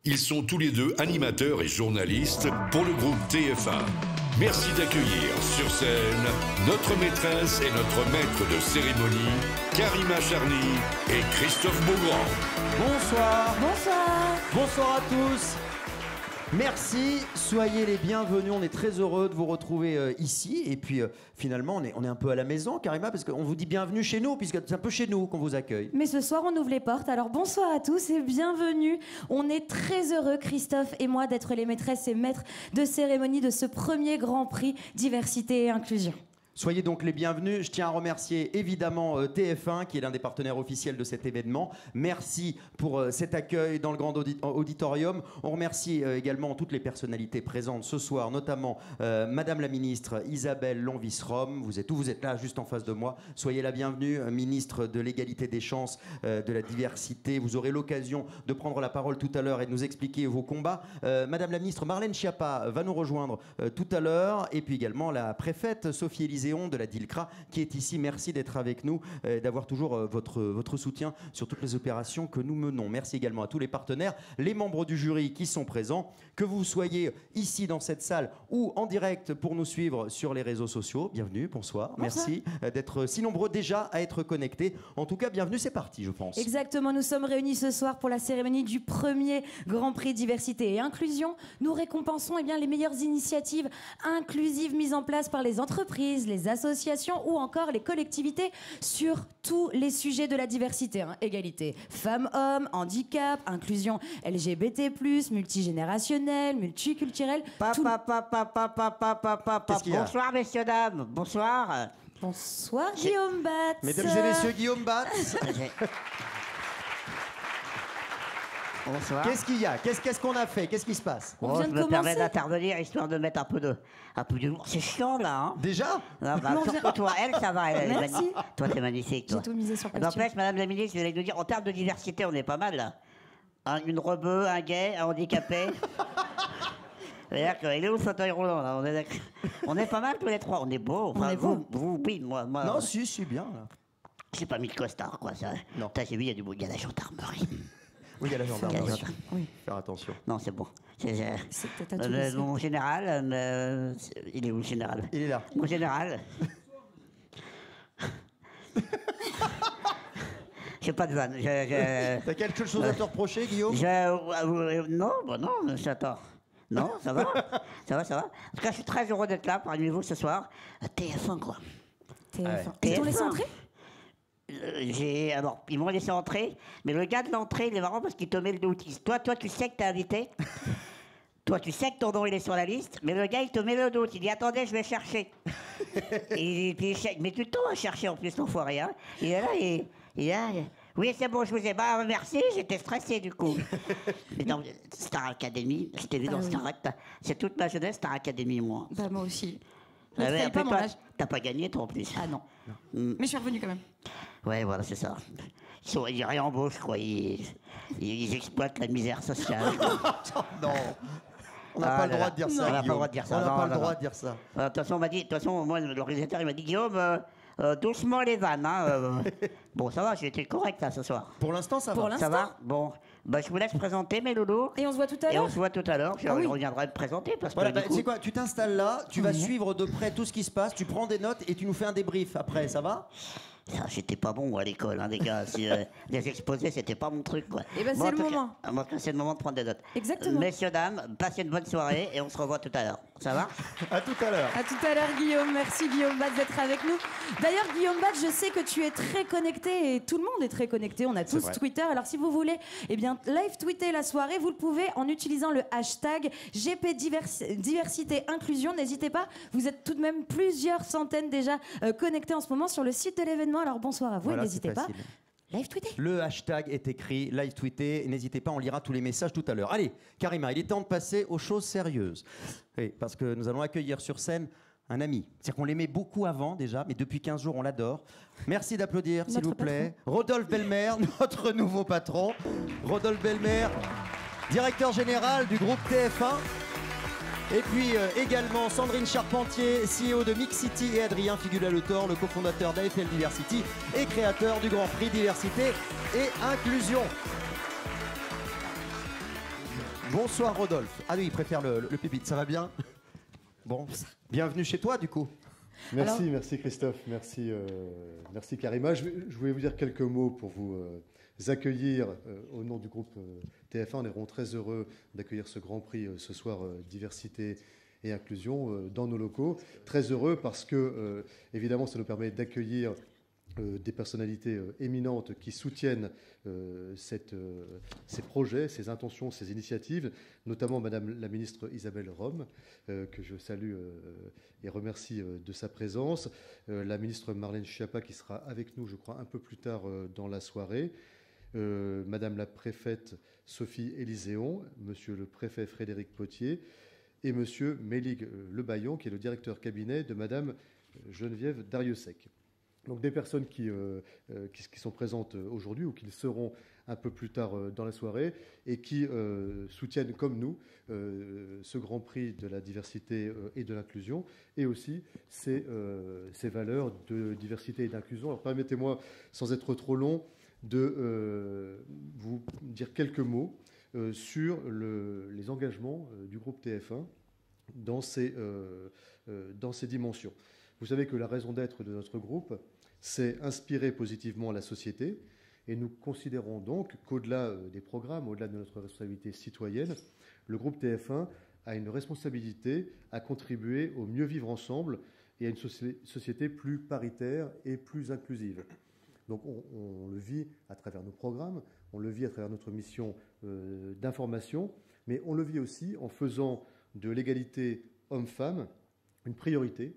Ils sont tous les deux animateurs et journalistes pour le groupe TF1. Merci d'accueillir sur scène notre maîtresse et notre maître de cérémonie, Karima Charny et Christophe Beaugrand. Bonsoir. Bonsoir. Bonsoir à tous. Merci, soyez les bienvenus. On est très heureux de vous retrouver ici. Et puis finalement, on est un peu à la maison, Karima, parce qu'on vous dit bienvenue chez nous, puisque c'est un peu chez nous qu'on vous accueille. Mais ce soir, on ouvre les portes. Alors bonsoir à tous et bienvenue. On est très heureux, Christophe et moi, d'être les maîtresses et maîtres de cérémonie de ce premier Grand Prix Diversité et Inclusion. Soyez donc les bienvenus. Je tiens à remercier évidemment TF1 qui est l'un des partenaires officiels de cet événement. Merci pour cet accueil dans le grand auditorium. On remercie également toutes les personnalités présentes ce soir, notamment Madame la ministre Isabelle Lonvis-Rom. Vous êtes là juste en face de moi. Soyez la bienvenue, ministre de l'égalité des chances, de la diversité. Vous aurez l'occasion de prendre la parole tout à l'heure et de nous expliquer vos combats. Madame la ministre Marlène Schiappa va nous rejoindre tout à l'heure. Et puis également la préfète Sophie Élisée de la DILCRA qui est ici. Merci d'être avec nous, d'avoir toujours votre soutien sur toutes les opérations que nous menons. Merci également à tous les partenaires, les membres du jury qui sont présents, que vous soyez ici dans cette salle ou en direct pour nous suivre sur les réseaux sociaux. Bienvenue, bonsoir. Merci d'être si nombreux déjà à être connectés. En tout cas, bienvenue, c'est parti, je pense. Exactement, nous sommes réunis ce soir pour la cérémonie du premier Grand Prix Diversité et Inclusion. Nous récompensons les meilleures initiatives inclusives mises en place par les entreprises, les associations ou encore les collectivités sur tous les sujets de la diversité. Égalité femmes-hommes, handicap, inclusion LGBT+, multigénérationnelle, multiculturelle. Bonsoir messieurs, dames, bonsoir. Bonsoir Guillaume Batz. Mesdames et messieurs, Guillaume Batz. Bonsoir. Qu'est-ce qu'il y a? Qu'est-ce qu'on a fait? Qu'est-ce qui se passe? On vient je de me permets commencer. d'intervenir histoire de mettre un peu d'humour. C'est chiant là, hein? Déjà? Non, surtout toi, elle, ça va. Elle est Merci. magnifique. Toi, t'es magnifique. J'ai Toi. tout misé sur le costume. N'empêche, Madame la ministre, je voulais nous dire, en termes de diversité, on est pas mal là. Une rebeu, un gay, un handicapé. C'est-à-dire qu'il est où le fauteuil roulant là? On est pas mal tous les trois. On est beaux. Enfin, On est beaux. Vous, oui, moi. Non, si, je suis bien là. J'ai pas mis de costard, quoi. Ça. Non. Putain, j'ai vu, il y a la gendarmerie. Oui, il y a la gendarmerie. Oui. Faire attention. Non, c'est bon. C'était à tout laisser. Mon général, il est où le général? Il est là. Mon général. J'ai pas de vanne. T'as quelque chose à te reprocher, Guillaume? Non, j'attends. Non, ça va. Ça va. En tout cas, je suis très heureux d'être là parmi vous ce soir. TF1, quoi. TF1. Ils t'ont laissé entrer? Alors, ils m'ont laissé entrer, mais le gars de l'entrée, il est marrant parce qu'il te met le doute. Toi, tu sais que t'es invité. Toi, tu sais que ton nom, il est sur la liste, mais le gars, il te met le doute. Il dit, attendez, je vais chercher. Et puis, il met du temps à chercher, en plus, l'enfoiré. Hein. Il est là, il est là. Oui, c'est bon, je vous ai... Bah, merci, j'étais stressé, du coup. Mais dans Star Academy, je t'ai vu dans Star Academy. C'est toute ma jeunesse, Star Academy, moi. Bah moi aussi. Ah ouais, pas mon toi, âge. t'as pas gagné, toi, en plus. Ah non. Mais je suis revenue quand même. Ouais, voilà, c'est ça. Ils réembauchent, quoi. Ils exploitent la misère sociale. Non. On n'a pas le droit de dire ça. On n'a pas le Guillaume. droit de dire ça. On n'a Non, pas le non, droit non. de dire ça. De toute façon, moi, l'organisateur, il m'a dit, Guillaume, doucement les vannes. Hein, Bon, ça va, j'ai été correct, là, ce soir. Pour l'instant, ça Pour va. l'instant. Ça va? Bon. Bah, je vous laisse présenter, mes loulous. Et on se voit tout à Et on l'heure. se voit tout à l'heure. Je oui. reviendrai me présenter parce que Voilà, du tu coup... sais quoi, tu t'installes là, tu vas suivre de près tout ce qui se passe, tu prends des notes et tu nous fais un débrief après, ça va? Ça, j'étais pas bon à l'école, hein, les gars. Les exposés, c'était pas mon truc, quoi. Eh ben, c'est en le tout cas- moment. en tout cas, c'est le moment de prendre des notes. Exactement. Messieurs, dames, passez une bonne soirée et on se revoit tout à l'heure. Ça va? À tout à l'heure. À tout à l'heure, Guillaume. Merci, Guillaume Batz, d'être avec nous. D'ailleurs, Guillaume Batz, je sais que tu es très connecté et tout le monde est très connecté. On a tous vrai. Twitter. Alors, si vous voulez live tweeter la soirée, vous le pouvez en utilisant le hashtag GP Diversité Inclusion. N'hésitez pas. Vous êtes tout de même plusieurs centaines déjà connectés en ce moment sur le site de l'événement. Alors, bonsoir à vous Voilà, et n'hésitez c'est pas. facile. Live tweeter. Le hashtag est écrit, live tweeté, n'hésitez pas, on lira tous les messages tout à l'heure. Allez, Karima, il est temps de passer aux choses sérieuses. Oui, parce que nous allons accueillir sur scène un ami. C'est-à-dire qu'on l'aimait beaucoup avant déjà, mais depuis 15 jours, on l'adore. Merci d'applaudir, s'il Notre vous plaît. Rodolphe Belmer, notre nouveau patron. Rodolphe Belmer, directeur général du groupe TF1. Et puis également Sandrine Charpentier, CEO de Mix City, et Adrien Figula-Le-Thor, le cofondateur d'AFL Diversity et créateur du Grand Prix Diversité et Inclusion. Bonsoir Rodolphe. Ah oui, il préfère le pupitre, ça va bien? Bon, bienvenue chez toi du coup. Merci, merci Christophe, merci Karima. Je voulais vous dire quelques mots pour vous accueillir au nom du groupe TF1. On est vraiment très heureux d'accueillir ce Grand Prix ce soir diversité et inclusion dans nos locaux. Très heureux parce que, évidemment, ça nous permet d'accueillir des personnalités éminentes qui soutiennent ces projets, ces intentions, ces initiatives, notamment Madame la ministre Isabelle Rome, que je salue et remercie de sa présence, la ministre Marlène Schiappa qui sera avec nous, je crois, un peu plus tard dans la soirée, Madame la préfète Sophie Élyséon, Monsieur le préfet Frédéric Potier et Monsieur Mélig Lebaillon, qui est le directeur cabinet de Madame Geneviève Dariussec. Donc des personnes qui sont présentes aujourd'hui ou qui le seront un peu plus tard dans la soirée et qui soutiennent comme nous ce Grand Prix de la diversité et de l'inclusion et aussi ces valeurs de diversité et d'inclusion. Alors permettez-moi, sans être trop long, de vous dire quelques mots sur les engagements du groupe TF1 dans ces dimensions. Vous savez que la raison d'être de notre groupe, c'est inspirer positivement la société. Et nous considérons donc qu'au-delà des programmes, au-delà de notre responsabilité citoyenne, le groupe TF1 a une responsabilité à contribuer au mieux vivre ensemble et à une société plus paritaire et plus inclusive. Donc on le vit à travers nos programmes, on le vit à travers notre mission d'information, mais on le vit aussi en faisant de l'égalité homme-femme une priorité,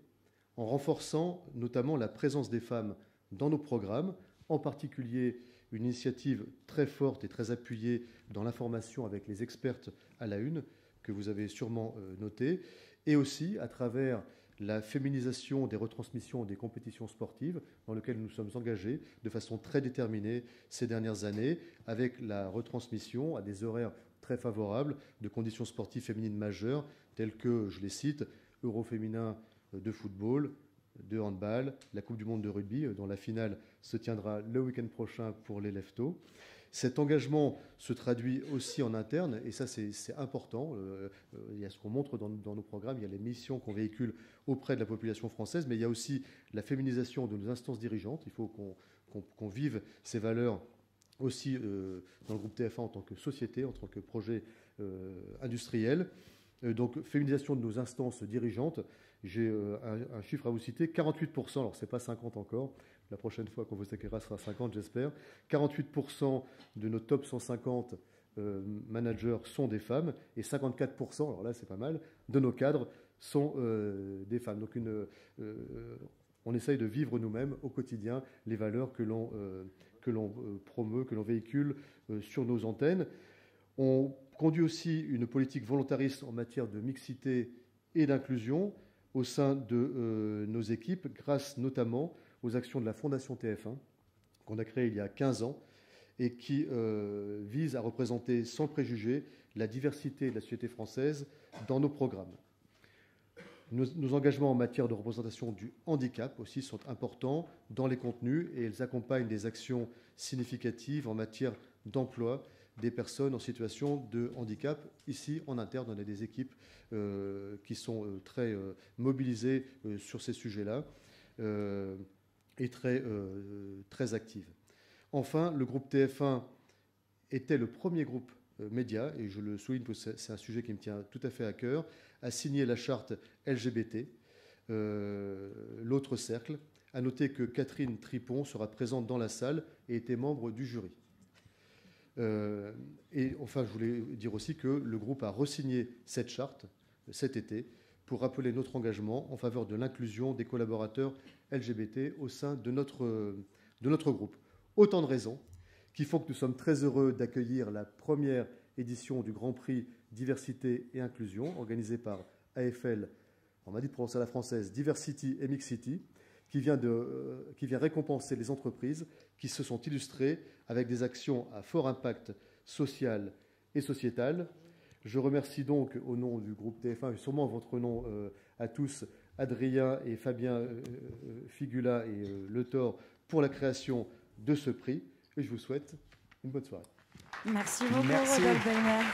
en renforçant notamment la présence des femmes dans nos programmes, en particulier une initiative très forte et très appuyée dans l'information avec les expertes à la une, que vous avez sûrement noté, et aussi à travers la féminisation des retransmissions des compétitions sportives, dans lesquelles nous sommes engagés de façon très déterminée ces dernières années, avec la retransmission à des horaires très favorables de conditions sportives féminines majeures, telles que, je les cite, Euroféminin de football, de handball, la Coupe du monde de rugby, dont la finale se tiendra le week-end prochain pour les Leftos. Cet engagement se traduit aussi en interne, et ça c'est important. Il y a ce qu'on montre dans nos programmes, il y a les missions qu'on véhicule auprès de la population française, mais il y a aussi la féminisation de nos instances dirigeantes. Il faut qu'on vive ces valeurs aussi dans le groupe TF1 en tant que société, en tant que projet industriel. Donc féminisation de nos instances dirigeantes. J'ai un chiffre à vous citer, 48%, alors c'est pas 50 encore, la prochaine fois qu'on vous accueillera sera 50 j'espère, 48% de nos top 150 managers sont des femmes et 54%, alors là c'est pas mal, de nos cadres sont des femmes. Donc on essaye de vivre nous-mêmes au quotidien les valeurs que l'on promeut, que l'on véhicule sur nos antennes. On conduit aussi une politique volontariste en matière de mixité et d'inclusion au sein de nos équipes, grâce notamment aux actions de la Fondation TF1, qu'on a créée il y a 15 ans, et qui vise à représenter sans préjugés la diversité de la société française dans nos programmes. Nos engagements en matière de représentation du handicap aussi sont importants dans les contenus, et ils accompagnent des actions significatives en matière d'emploi des personnes en situation de handicap. Ici, en interne, on a des équipes qui sont très mobilisées sur ces sujets-là et très actives. Enfin, le groupe TF1 était le premier groupe média, et je le souligne parce que c'est un sujet qui me tient tout à fait à cœur, à signer la charte LGBT, l'autre cercle. À noter que Catherine Tripon sera présente dans la salle et était membre du jury. Et enfin, je voulais dire aussi que le groupe a re-signé cette charte cet été pour rappeler notre engagement en faveur de l'inclusion des collaborateurs LGBT au sein de notre groupe. Autant de raisons qui font que nous sommes très heureux d'accueillir la première édition du Grand Prix Diversité et Inclusion, organisé par AFL, on m'a dit de prononcer à la française, Diversity et Mixity, qui vient récompenser les entreprises qui se sont illustrées avec des actions à fort impact social et sociétal. Je remercie donc au nom du groupe TF1, et sûrement votre nom à tous, Adrien et Fabien Figula et Le Thor pour la création de ce prix. Et je vous souhaite une bonne soirée. Merci beaucoup, Rodolphe Belmer.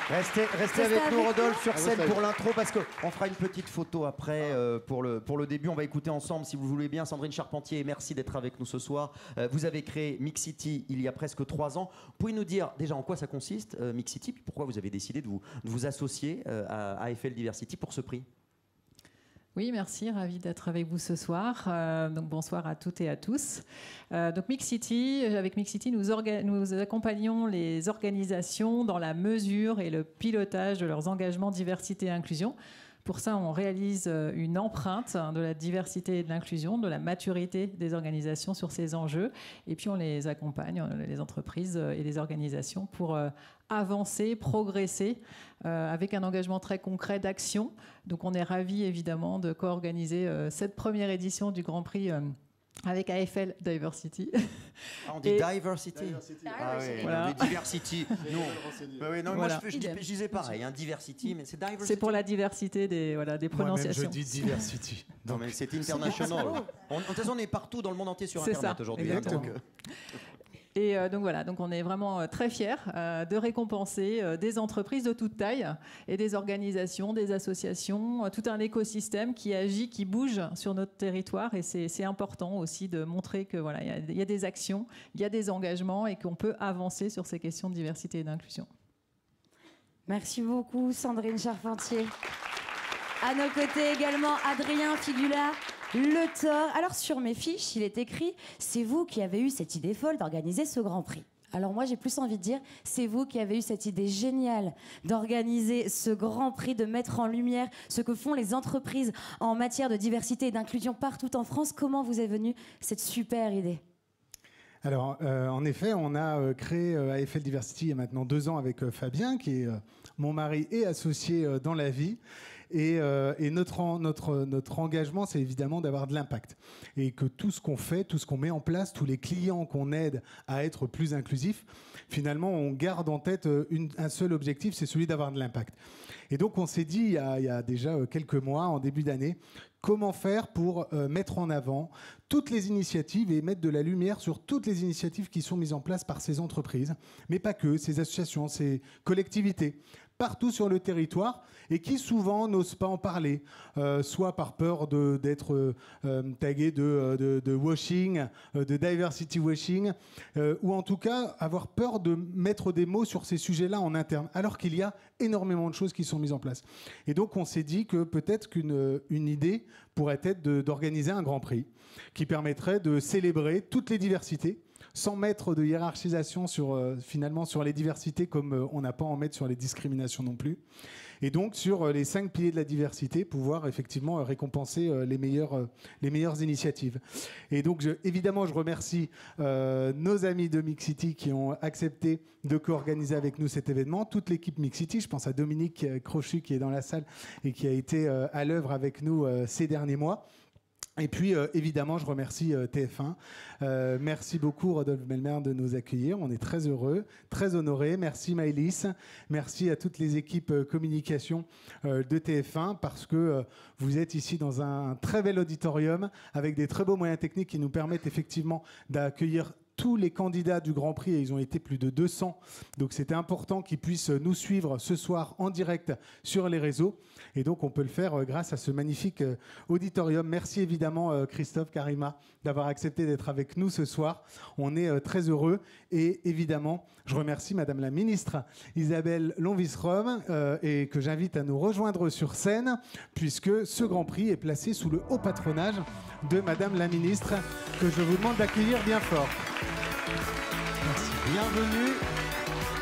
Restez avec nous, Rodolphe, sur scène pour l'intro, parce qu'on fera une petite photo après pour le début. On va écouter ensemble, si vous le voulez bien, Sandrine Charpentier. Merci d'être avec nous ce soir. Vous avez créé Mixity il y a presque 3 ans. Vous pouvez nous dire déjà en quoi ça consiste, Mixity, puis pourquoi vous avez décidé de vous associer à AFL Diversity pour ce prix? Oui, merci, ravi d'être avec vous ce soir. Donc bonsoir à toutes et à tous. Donc Mixity, avec Mixity, nous accompagnons les organisations dans la mesure et le pilotage de leurs engagements diversité et inclusion. Pour ça, on réalise une empreinte de la diversité et de l'inclusion, de la maturité des organisations sur ces enjeux. Et puis on les accompagne, les entreprises et les organisations, pour avancer, progresser avec un engagement très concret d'action. Donc on est ravis évidemment de co-organiser cette première édition du Grand Prix avec AFL Diversity. Ah, on dit Diversity. Ah oui, voilà. on dit Diversity. Non, voilà. Moi, je disais pareil, Diversity, mais c'est Diversity. C'est pour la diversité des prononciations. Moi-même, je dis Diversity. Non, mais c'est international. En toute façon, on est partout dans le monde entier sur C'est Internet ça, aujourd'hui. exactement. Et donc voilà, donc on est vraiment très fiers de récompenser des entreprises de toute taille et des organisations, des associations, tout un écosystème qui agit, qui bouge sur notre territoire. Et c'est important aussi de montrer que voilà, il y a des actions, il y a des engagements et qu'on peut avancer sur ces questions de diversité et d'inclusion. Merci beaucoup, Sandrine Charpentier. À nos côtés également, Adrien Figula, Le Thor. Alors sur mes fiches, il est écrit « C'est vous qui avez eu cette idée folle d'organiser ce Grand Prix ». Alors moi, j'ai plus envie de dire « C'est vous qui avez eu cette idée géniale d'organiser ce Grand Prix, de mettre en lumière ce que font les entreprises en matière de diversité et d'inclusion partout en France ». Comment vous est venue cette super idée ? Alors, en effet, on a créé AFL Diversity il y a maintenant 2 ans avec Fabien, qui est mon mari et associé dans la vie. Et notre engagement, c'est évidemment d'avoir de l'impact. Et que tout ce qu'on fait, tout ce qu'on met en place, tous les clients qu'on aide à être plus inclusifs, finalement, on garde en tête un seul objectif, c'est celui d'avoir de l'impact. Et donc, on s'est dit, il y a déjà quelques mois, en début d'année, comment faire pour mettre en avant toutes les initiatives et mettre de la lumière sur toutes les initiatives qui sont mises en place par ces entreprises, mais pas que, ces associations, ces collectivités, partout sur le territoire, et qui souvent n'osent pas en parler, soit par peur d'être tagués de washing, de diversity washing, ou en tout cas avoir peur de mettre des mots sur ces sujets-là en interne, alors qu'il y a énormément de choses qui sont mises en place. Et donc on s'est dit que peut-être qu'une idée pourrait être d'organiser un Grand Prix qui permettrait de célébrer toutes les diversités, sans mettre de hiérarchisation finalement sur les diversités, comme on n'a pas à en mettre sur les discriminations non plus. Et donc, sur les 5 piliers de la diversité, pouvoir effectivement récompenser les meilleures initiatives. Et donc, évidemment, je remercie nos amis de Mixity qui ont accepté de co-organiser avec nous cet événement. Toute l'équipe Mixity, je pense à Dominique Crochu qui est dans la salle et qui a été à l'œuvre avec nous ces derniers mois. Et puis, évidemment, je remercie TF1. Merci beaucoup, Rodolphe Belmer, de nous accueillir. On est très heureux, très honorés. Merci, Maëlys. Merci à toutes les équipes communication de TF1, parce que vous êtes ici dans un très bel auditorium avec des très beaux moyens techniques qui nous permettent effectivement d'accueillir tous les candidats du Grand Prix, et ils ont été plus de 200. Donc c'était important qu'ils puissent nous suivre ce soir en direct sur les réseaux. Et donc on peut le faire grâce à ce magnifique auditorium. Merci évidemment Christophe, Karima, d'avoir accepté d'être avec nous ce soir. On est très heureux. Et évidemment, je remercie Madame la Ministre Isabelle Lonvis-Rome et que j'invite à nous rejoindre sur scène, puisque ce Grand Prix est placé sous le haut patronage de Madame la Ministre, que je vous demande d'accueillir bien fort. Merci. Bienvenue.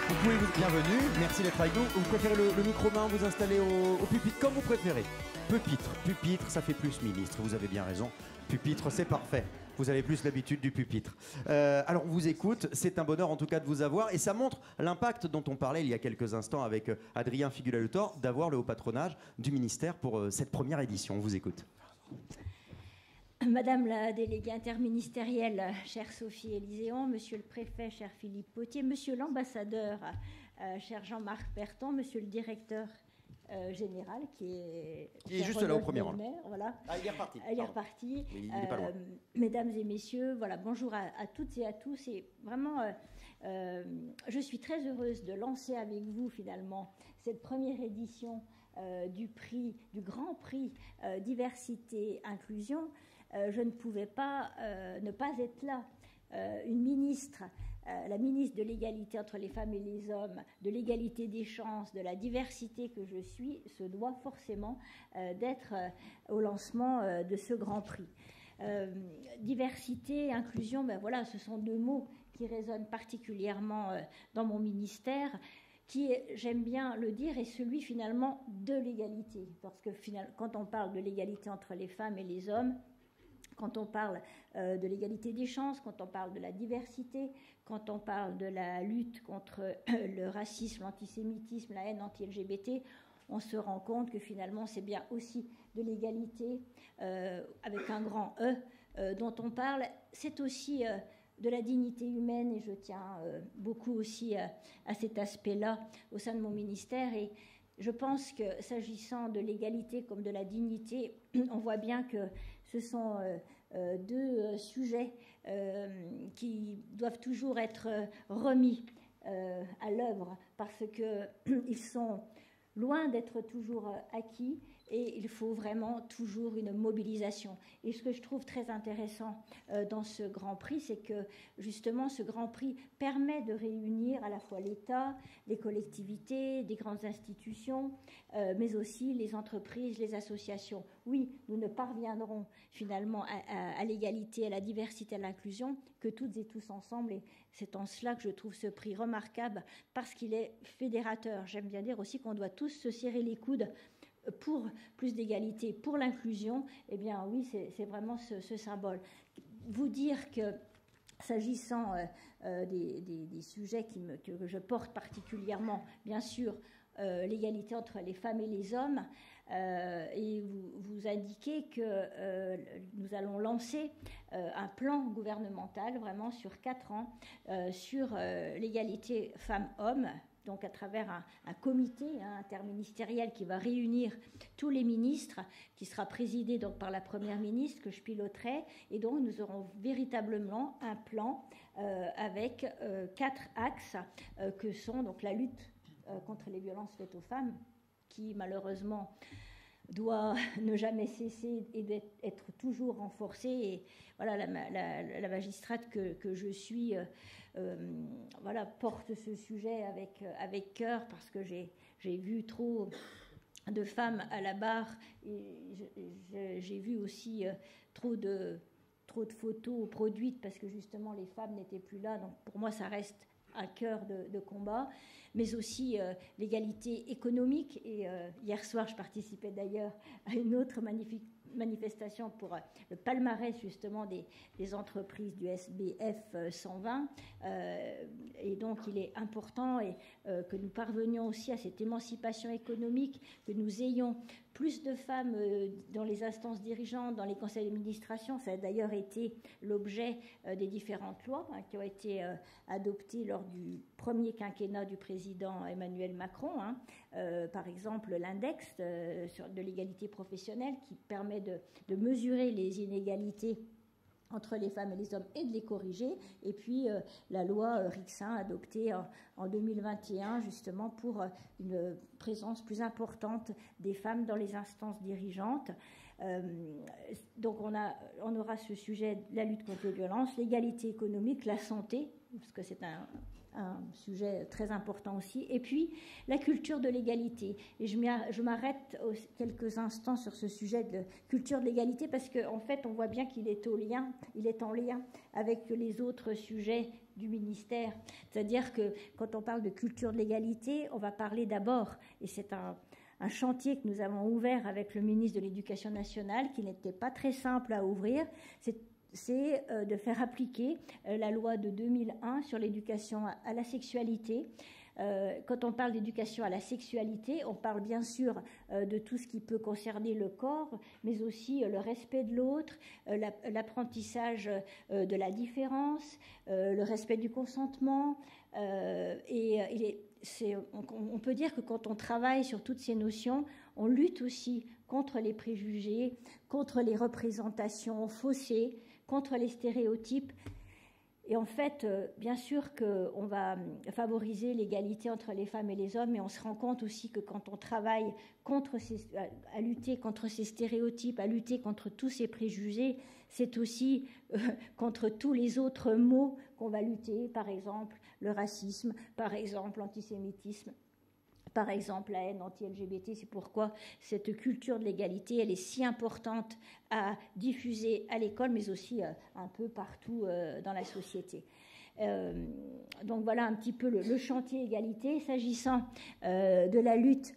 Vous pouvez bienvenue. Merci d'être avec nous. Vous préférez le micro-main, vous installer au pupitre, comme vous préférez. Pupitre, ça fait plus ministre. Vous avez bien raison. Pupitre, c'est parfait. Vous avez plus l'habitude du pupitre. Alors, on vous écoute. C'est un bonheur, en tout cas, de vous avoir. Et ça montre l'impact dont on parlait il y a quelques instants avec Adrien Figula-Le Thor, d'avoir le haut patronage du ministère pour cette première édition. On vous écoute. Madame la déléguée interministérielle, chère Sophie Élyséon, monsieur le préfet, cher Philippe Potier, monsieur l'ambassadeur, cher Jean-Marc Berton, monsieur le directeur général qui est juste là au premier rang. Voilà. Ah, il est reparti. Il est reparti. Oui, il est pas loin. Mesdames et messieurs, voilà, bonjour à toutes et à tous. Et vraiment, je suis très heureuse de lancer avec vous finalement cette première édition du Grand Prix Diversité Inclusion. Je ne pouvais pas ne pas être là. Une ministre, la ministre de l'égalité entre les femmes et les hommes, de l'égalité des chances, de la diversité que je suis, se doit forcément d'être au lancement de ce Grand Prix. Diversité, inclusion, ben voilà, ce sont deux mots qui résonnent particulièrement dans mon ministère, qui, j'aime bien le dire, est celui finalement de l'égalité. Parce que quand on parle de l'égalité entre les femmes et les hommes, quand on parle de l'égalité des chances, quand on parle de la diversité, quand on parle de la lutte contre le racisme, l'antisémitisme, la haine anti-LGBT, on se rend compte que finalement c'est bien aussi de l'égalité avec un grand E dont on parle. C'est aussi de la dignité humaine, et je tiens beaucoup aussi à cet aspect-là au sein de mon ministère. Et je pense que s'agissant de l'égalité comme de la dignité, on voit bien que ce sont deux sujets qui doivent toujours être remis à l'œuvre parce qu'ils sont loin d'être toujours acquis et il faut vraiment toujours une mobilisation. Et ce que je trouve très intéressant dans ce Grand Prix, c'est que justement ce Grand Prix permet de réunir à la fois l'État, les collectivités, des grandes institutions, mais aussi les entreprises, les associations. Oui, nous ne parviendrons finalement à l'égalité, à la diversité, à l'inclusion que toutes et tous ensemble. Et c'est en cela que je trouve ce prix remarquable parce qu'il est fédérateur. J'aime bien dire aussi qu'on doit tous se serrer les coudes pour plus d'égalité, pour l'inclusion. Eh bien oui, c'est vraiment ce symbole. Vous dire que s'agissant des sujets que je porte particulièrement, bien sûr, l'égalité entre les femmes et les hommes, et vous indiquez que nous allons lancer un plan gouvernemental vraiment sur 4 ans sur l'égalité femmes-hommes, donc à travers un comité interministériel qui va réunir tous les ministres, qui sera présidé donc par la Première ministre que je piloterai, et donc nous aurons véritablement un plan avec 4 axes que sont donc la lutte contre les violences faites aux femmes, qui malheureusement doit ne jamais cesser et être toujours renforcée. Et voilà, la magistrate que je suis voilà, porte ce sujet avec cœur parce que j'ai vu trop de femmes à la barre et j'ai vu aussi trop de photos produites parce que justement les femmes n'étaient plus là. Donc pour moi ça reste un cœur de combat, mais aussi l'égalité économique. Et hier soir, je participais d'ailleurs à une autre manifestation pour le palmarès justement des entreprises du SBF 120. Et donc, il est important que nous parvenions aussi à cette émancipation économique, que nous ayons plus de femmes dans les instances dirigeantes, dans les conseils d'administration. Ça a d'ailleurs été l'objet des différentes lois qui ont été adoptées lors du premier quinquennat du président Emmanuel Macron. Par exemple, l'index de l'égalité professionnelle qui permet de mesurer les inégalités entre les femmes et les hommes et de les corriger. Et puis la loi Rixain adoptée en 2021 justement pour une présence plus importante des femmes dans les instances dirigeantes. Donc on aura ce sujet, la lutte contre les violences, l'égalité économique, la santé, parce que c'est un sujet très important aussi, et puis la culture de l'égalité. Et je m'arrête quelques instants sur ce sujet de culture de l'égalité parce qu'en fait, on voit bien qu'il est en lien avec les autres sujets du ministère. C'est-à-dire que quand on parle de culture de l'égalité, on va parler d'abord, et c'est un chantier que nous avons ouvert avec le ministre de l'Éducation nationale, qui n'était pas très simple à ouvrir, c'est de faire appliquer la loi de 2001 sur l'éducation à la sexualité, Quand on parle d'éducation à la sexualité, on parle bien sûr de tout ce qui peut concerner le corps, mais aussi le respect de l'autre, l'apprentissage de la différence, le respect du consentement. On peut dire que quand on travaille sur toutes ces notions, on lutte aussi contre les préjugés, contre les représentations faussées, contre les stéréotypes. Et en fait, bien sûr qu'on va favoriser l'égalité entre les femmes et les hommes, mais on se rend compte aussi que quand on travaille à lutter contre ces stéréotypes, à lutter contre tous ces préjugés, c'est aussi contre tous les autres maux qu'on va lutter, par exemple le racisme, par exemple l'antisémitisme, par exemple la haine anti-LGBT. C'est pourquoi cette culture de l'égalité, elle est si importante à diffuser à l'école, mais aussi un peu partout dans la société. Donc voilà un petit peu le chantier égalité. S'agissant de la lutte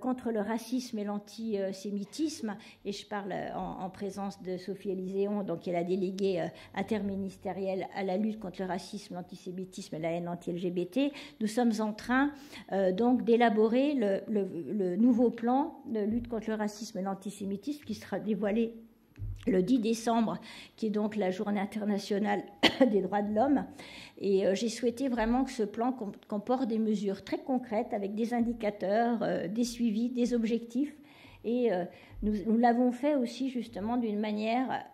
contre le racisme et l'antisémitisme, et je parle en présence de Sophie Élyséon, donc qui est la déléguée interministérielle à la lutte contre le racisme, l'antisémitisme et la haine anti-LGBT. Nous sommes en train donc d'élaborer le nouveau plan de lutte contre le racisme et l'antisémitisme qui sera dévoilé le 10 décembre, qui est donc la journée internationale des droits de l'homme. Et j'ai souhaité vraiment que ce plan comporte des mesures très concrètes avec des indicateurs, des suivis, des objectifs. Et nous l'avons fait aussi justement d'une manière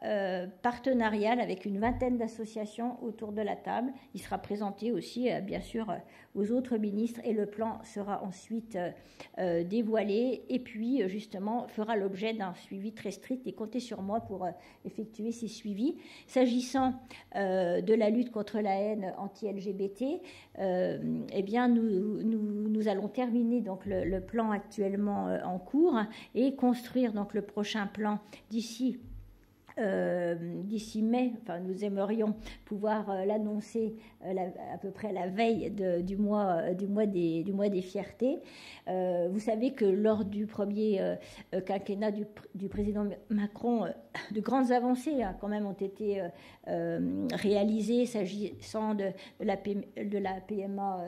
partenariale avec une vingtaine d'associations autour de la table. Il sera présenté aussi, bien sûr, aux autres ministres et le plan sera ensuite dévoilé et puis justement fera l'objet d'un suivi très strict et comptez sur moi pour effectuer ces suivis. S'agissant de la lutte contre la haine anti-LGBT, eh bien nous allons terminer donc le plan actuellement en cours et construire donc le prochain plan d'ici mai. Enfin, nous aimerions pouvoir l'annoncer à peu près la veille du mois des fiertés. Vous savez que lors du premier quinquennat du président Macron, de grandes avancées quand même ont été réalisées s'agissant de la PMA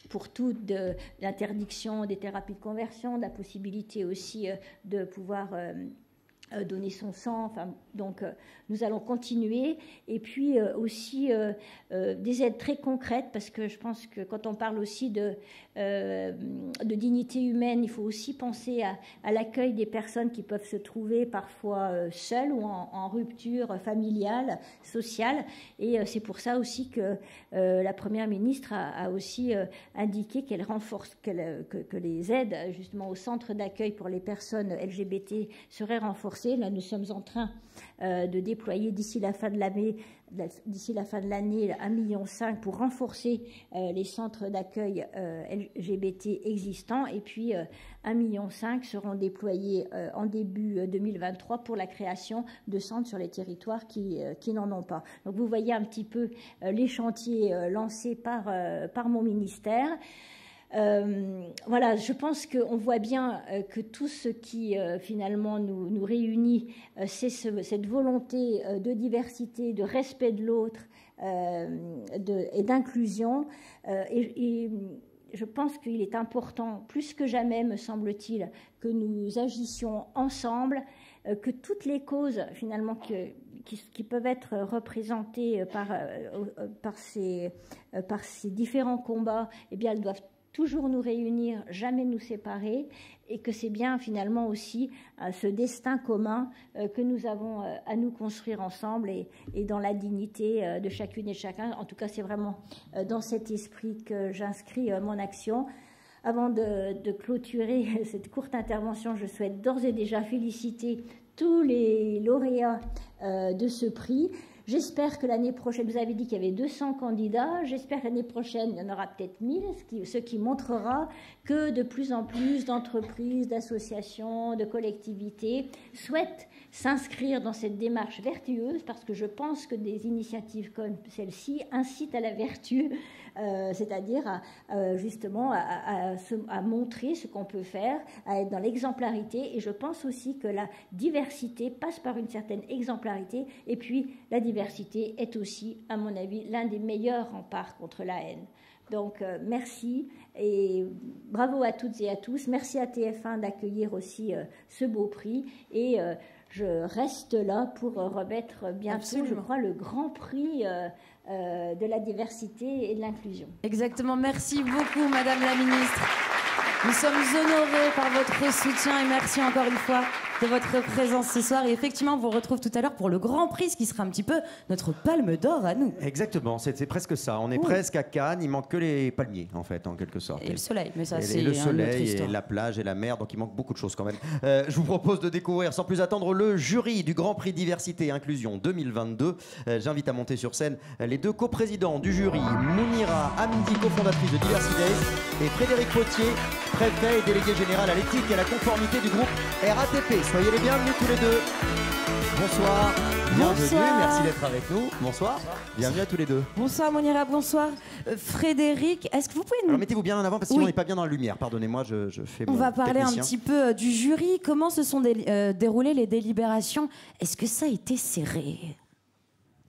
pour tout, de l'interdiction des thérapies de conversion, de la possibilité aussi de pouvoir donner son sang. Enfin, donc nous allons continuer et puis aussi des aides très concrètes parce que je pense que quand on parle aussi de dignité humaine, il faut aussi penser à l'accueil des personnes qui peuvent se trouver parfois seules ou en rupture familiale, sociale. Et c'est pour ça aussi que la Première ministre a aussi indiqué qu'elle renforce, que les aides justement au centre d'accueil pour les personnes LGBT seraient renforcées. Là, nous sommes en train de déployer d'ici la fin de l'année 1,5 million pour renforcer les centres d'accueil LGBT existants et puis 1,5 million seront déployés en début 2023 pour la création de centres sur les territoires qui n'en ont pas. Donc vous voyez un petit peu les chantiers lancés par mon ministère. Voilà, je pense qu'on voit bien que tout ce qui finalement nous réunit, c'est cette volonté de diversité, de respect de l'autre et d'inclusion. Et je pense qu'il est important, plus que jamais, me semble-t-il, que nous agissions ensemble, que toutes les causes finalement qui peuvent être représentées par ces différents combats, eh bien, elles doivent toujours nous réunir, jamais nous séparer, et que c'est bien finalement aussi ce destin commun que nous avons à nous construire ensemble et dans la dignité de chacune et chacun. En tout cas, c'est vraiment dans cet esprit que j'inscris mon action. Avant de clôturer cette courte intervention, je souhaite d'ores et déjà féliciter tous les lauréats de ce prix. J'espère que l'année prochaine, vous avez dit qu'il y avait 200 candidats, j'espère que l'année prochaine, il y en aura peut-être 1000, ce qui montrera que de plus en plus d'entreprises, d'associations, de collectivités souhaitent s'inscrire dans cette démarche vertueuse, parce que je pense que des initiatives comme celle-ci incitent à la vertu, c'est-à-dire justement à montrer ce qu'on peut faire, à être dans l'exemplarité, et je pense aussi que la diversité passe par une certaine exemplarité, et puis la diversité diversité est aussi, à mon avis, l'un des meilleurs remparts contre la haine. Donc, merci et bravo à toutes et à tous. Merci à TF1 d'accueillir aussi ce beau prix. Et je reste là pour remettre bientôt, absolument, je crois, le grand prix de la diversité et de l'inclusion. Exactement. Merci beaucoup, Madame la Ministre. Nous sommes honorés par votre soutien et merci encore une fois de votre présence ce soir. Et effectivement, on vous retrouve tout à l'heure pour le Grand Prix, ce qui sera un petit peu notre palme d'or à nous. Exactement, c'est presque ça. On est presque à Cannes, il manque que les palmiers, en fait, en quelque sorte. Et le soleil, mais ça, c'est le soleil et la plage et la mer, donc il manque beaucoup de choses quand même. Je vous propose de découvrir sans plus attendre le jury du Grand Prix Diversité et Inclusion 2022. J'invite à monter sur scène les deux coprésidents du jury, Mounira Hamdi, cofondatrice de Diversity Days, et Frédéric Potier, préfet et délégué général à l'éthique et à la conformité du groupe RATP. Soyez les bienvenus tous les deux. Bonsoir. Bienvenue, bonsoir. Merci d'être avec nous. Bonsoir. Bienvenue à tous les deux. Bonsoir Mounira, bonsoir. Frédéric, est-ce que vous pouvez nous... Alors mettez-vous bien en avant parce qu'on n'est pas bien dans la lumière. Pardonnez-moi, je fais mon On va parler technicien. un petit peu du jury. Comment se sont déroulées les délibérations? Est-ce que ça a été serré?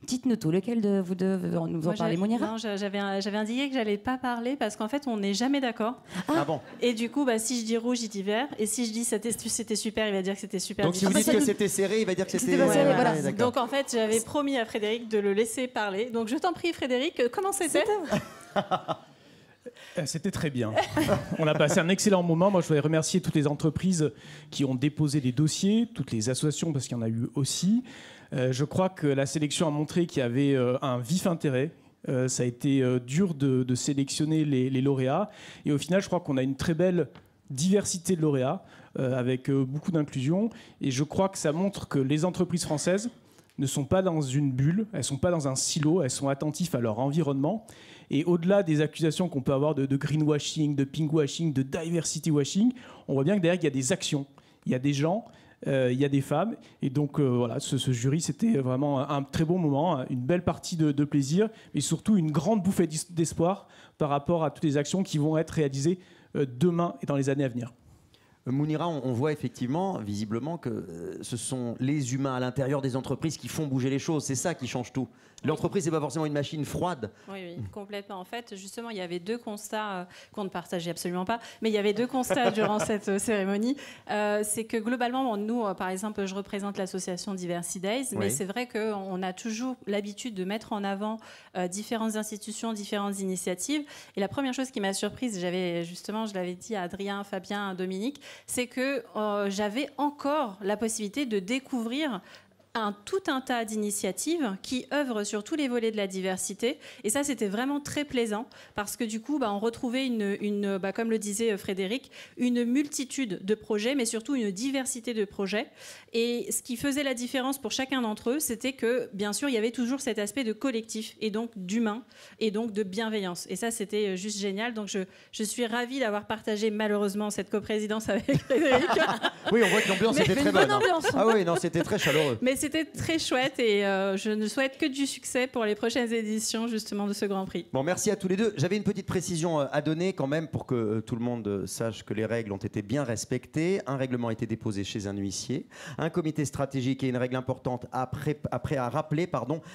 Dites-nous tout, lequel de vous deux nous en parler, Mounira? Non, j'avais indiqué que j'allais pas parler parce qu'en fait, on n'est jamais d'accord. Ah bon? Et du coup, si je dis rouge, il dit vert. Et si je dis c'était super, il va dire que c'était super. Donc si vous dites que c'était serré, il va dire que c'était pas serré, voilà. Ouais, donc en fait, j'avais promis à Frédéric de le laisser parler. Donc je t'en prie, Frédéric, comment c'était? C'était très bien. On a passé un excellent moment. Moi, je voudrais remercier toutes les entreprises qui ont déposé des dossiers, toutes les associations, parce qu'il y en a eu aussi. Je crois que la sélection a montré qu'il y avait un vif intérêt. Ça a été dur de sélectionner les lauréats. Et au final, je crois qu'on a une très belle diversité de lauréats avec beaucoup d'inclusion. Et je crois que ça montre que les entreprises françaises ne sont pas dans une bulle, elles ne sont pas dans un silo, elles sont attentives à leur environnement. Et au-delà des accusations qu'on peut avoir de greenwashing, de pinkwashing, de diversity washing, on voit bien que derrière, il y a des actions, il y a des gens, il y a des femmes. Et donc, voilà, ce jury, c'était vraiment un très bon moment, une belle partie de plaisir, mais surtout une grande bouffée d'espoir par rapport à toutes les actions qui vont être réalisées demain et dans les années à venir. Mounira, on voit effectivement, visiblement, que ce sont les humains à l'intérieur des entreprises qui font bouger les choses. C'est ça qui change tout. L'entreprise n'est pas forcément une machine froide. Oui, complètement. En fait, justement, il y avait deux constats qu'on ne partageait absolument pas, mais il y avait deux constats durant cette cérémonie. C'est que globalement, nous, par exemple, je représente l'association Diversity Days, mais c'est vrai qu'on a toujours l'habitude de mettre en avant différentes institutions, différentes initiatives. Et la première chose qui m'a surprise, je l'avais dit à Adrien, Fabien, Dominique, c'est que j'avais encore la possibilité de découvrir tout un tas d'initiatives qui œuvrent sur tous les volets de la diversité. Et ça, c'était vraiment très plaisant parce que du coup, on retrouvait comme le disait Frédéric, une multitude de projets, mais surtout une diversité de projets. Et ce qui faisait la différence pour chacun d'entre eux, c'était que, bien sûr, il y avait toujours cet aspect de collectif et donc d'humain et donc de bienveillance. Et ça, c'était juste génial. Donc, je suis ravie d'avoir partagé malheureusement cette coprésidence avec Frédéric. Oui, on voit que l'ambiance était très bonne. Ah oui, non, c'était très chaleureux. Mais c'était très chouette et je ne souhaite que du succès pour les prochaines éditions justement de ce Grand Prix. Bon, merci à tous les deux. J'avais une petite précision à donner quand même pour que tout le monde sache que les règles ont été bien respectées. Un règlement a été déposé chez un huissier. Un comité stratégique et une règle importante après à rappeler,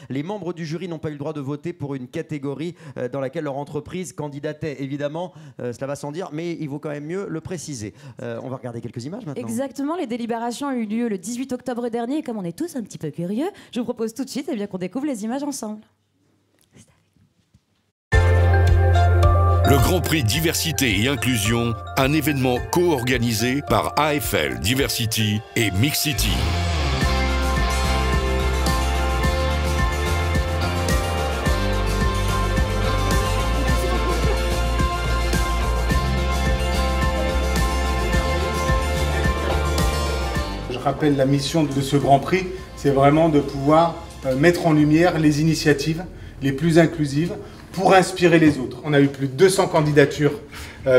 les membres du jury n'ont pas eu le droit de voter pour une catégorie dans laquelle leur entreprise candidatait. Évidemment, cela va sans dire, mais il vaut quand même mieux le préciser. On va regarder quelques images maintenant. Exactement, les délibérations ont eu lieu le 18 octobre dernier et comme on est tous un petit peu curieux, je vous propose tout de suite qu'on découvre les images ensemble. Le Grand Prix Diversité et Inclusion, un événement co-organisé par AFL Diversity et Mixity. Je rappelle la mission de ce Grand Prix, c'est vraiment de pouvoir mettre en lumière les initiatives les plus inclusives pour inspirer les autres. On a eu plus de 200 candidatures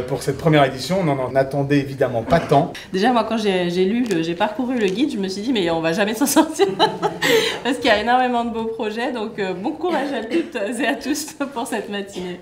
pour cette première édition, on n'en attendait évidemment pas tant. Déjà moi quand j'ai parcouru le guide, je me suis dit mais on va jamais s'en sortir parce qu'il y a énormément de beaux projets, donc bon courage à toutes et à tous pour cette matinée.